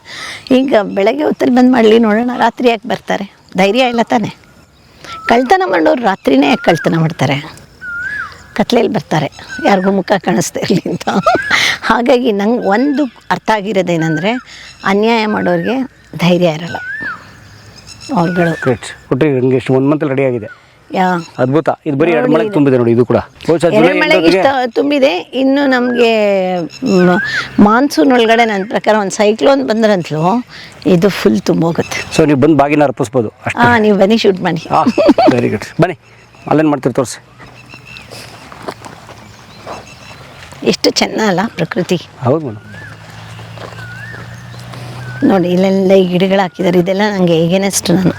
ಈಗ ಬೆಳಗ್ಗೆ ಹೊತ್ತಲ್ಲಿ ಬಂದು ಮಾಡಲಿ ನೋಡೋಣ, ರಾತ್ರಿ ಯಾಕೆ ಬರ್ತಾರೆ? ಧೈರ್ಯ ಇಲ್ಲ ತಾನೆ. ಕಳ್ತನ ಮಾಡೋರು ರಾತ್ರಿನೇ ಯಾಕೆ ಕಳ್ತನ ಮಾಡ್ತಾರೆ? ಕತ್ಲೆಯಲ್ಲಿ ಬರ್ತಾರೆ, ಯಾರಿಗೂ ಮುಖ ಕಾಣಿಸ್ತಾ ಇರಲಿ ಅಂತ. ಹಾಗಾಗಿ ನಂಗೆ ಒಂದು ಅರ್ಥ ಆಗಿರೋದೇನೆಂದರೆ, ಅನ್ಯಾಯ ಮಾಡೋರಿಗೆ ಧೈರ್ಯ ಇರಲ್ಲ ಅವ್ರುಗಳು. ಕೊಟ್ಟರೆ ನನಗೆ ಎಷ್ಟು 1 ಮಂತಲ್ಲಿ ರೆಡಿ ಆಗಿದೆ. ಅದ್ಭುತ. ಇದು ಬರೀ 2 ಮಳೆ ತುಂಬಿದೆ ನೋಡಿ. ಇದು ಕೂಡ 2 ಮಳೆಗೆ ಇಷ್ಟ ತುಂಬಿದೆ. ಇನ್ನು ನಮಗೆ ಮಾನ್ಸೂನ್ ಒಳಗಡೆ ನನ್ನ ಪ್ರಕಾರ ಒಂದು ಸೈಕ್ಲೋನ್ ಬಂದ್ರಂತಲೂ ಇದು ಫುಲ್ ತುಂಬೋಗುತ್ತೆ. ಸೊ ನೀವು ಬಂದು ಬಾಗಿನ ಅರ್ಪಿಸ್ಬೋದು ಅಷ್ಟೇ. ಹಾಂ, ನೀವು ಬನ್ನಿ, ಶೂಟ್ ಮಾಡಿ. Very good. ಬನ್ನಿ, ಅಲ್ಲೇನು ಮಾಡ್ತೀರಿ ತೋರಿಸಿ. ಎಷ್ಟು ಚೆನ್ನ ಅಲ್ಲ ಪ್ರಕೃತಿ. ಹೌದು ಮೇಡಮ್. ನೋಡಿ, ಇಲ್ಲೆಲ್ಲ ಈ ಗಿಡಗಳು ಹಾಕಿದ್ದಾರೆ. ಇದೆಲ್ಲ ನನಗೆ ಹೇಗೇನೆಷ್ಟು ನಾನು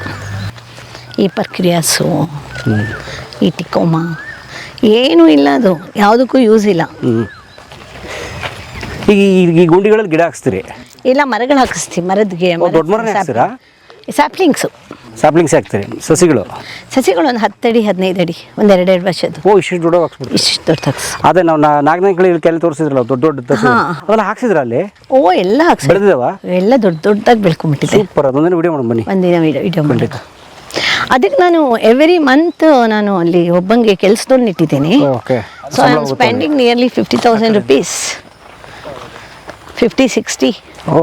ಈ ಪರ್ಕ್ರಿಯಾಸು, ಈ ಟಿಕೋಮಾ ಏನೂ ಇಲ್ಲ, ಅದು ಯಾವುದಕ್ಕೂ ಯೂಸ್ ಇಲ್ಲ. ಈಗ ಈ ಗುಂಡಿಗಳಲ್ಲಿ ಗಿಡ ಹಾಕ್ಸ್ತೀರಿ? ಇಲ್ಲ, ಮರಗಳು ಹಾಕಿಸ್ತೀವಿ. ಮರದ್ಗೆ ದೊಡ್ಡ ಮರನೇ ಹಾಕ್ತೀರಾ? ಸ್ಯಾಪ್ಲಿಂಗ್ಸು. ಸ್ಯಾಪ್ಲಿಂಗ್ಸ್ ಹಾಕ್ತೀರಿ? ಸಸಿಗಳು ಒಂದು 10 ಅಡಿ 15 ಅಡಿ, ಒಂದು 2 ವರ್ಷದ್ದು. ಓ, ಇಷ್ಟು ದೊಡ್ಡ ಹಾಕ್ಸ್ಬಿಟ್ಟು. ಇಷ್ಟು ದೊಡ್ಡ ಹಾಕ್ಸಿ. ಅದೇ ನಾವು ನಾಗನಾಯಕನಹಳ್ಳಿ ಕೆಲ ತೋರಿಸಿದ್ರಲ್ಲ, ದೊಡ್ಡ ಅದೆಲ್ಲ ಹಾಕ್ಸಿದ್ರ ಅಲ್ಲಿ? ಓ, ಎಲ್ಲ ಹಾಕ್ಸಿ ಬೆಳೆದಿದಾವ? ಎಲ್ಲ ದೊಡ್ಡದಾಗಿ ಬೆಳ್ಕೊಂಬಿಟ್ಟಿದೆ. ಸೂಪರ್. ಅದೊಂದನ್ನು ವಿಡಿಯೋ ಮಾಡೋಣ ಬನ್ನಿ. ಒಂದಿನ ವಿಡಿಯೋ ಮಾಡಿ. ಅದಕ್ಕೆ ನಾನು ಎವ್ರಿ ಮಂತ್ ನಾನು ಅಲ್ಲಿ ಒಬ್ಬಂಗೆ ಕೆಲಸದವ್ರನ್ನ ಇಟ್ಟಿದ್ದೀನಿ. So I am spending nearly 50,000 rupees, 50-60. O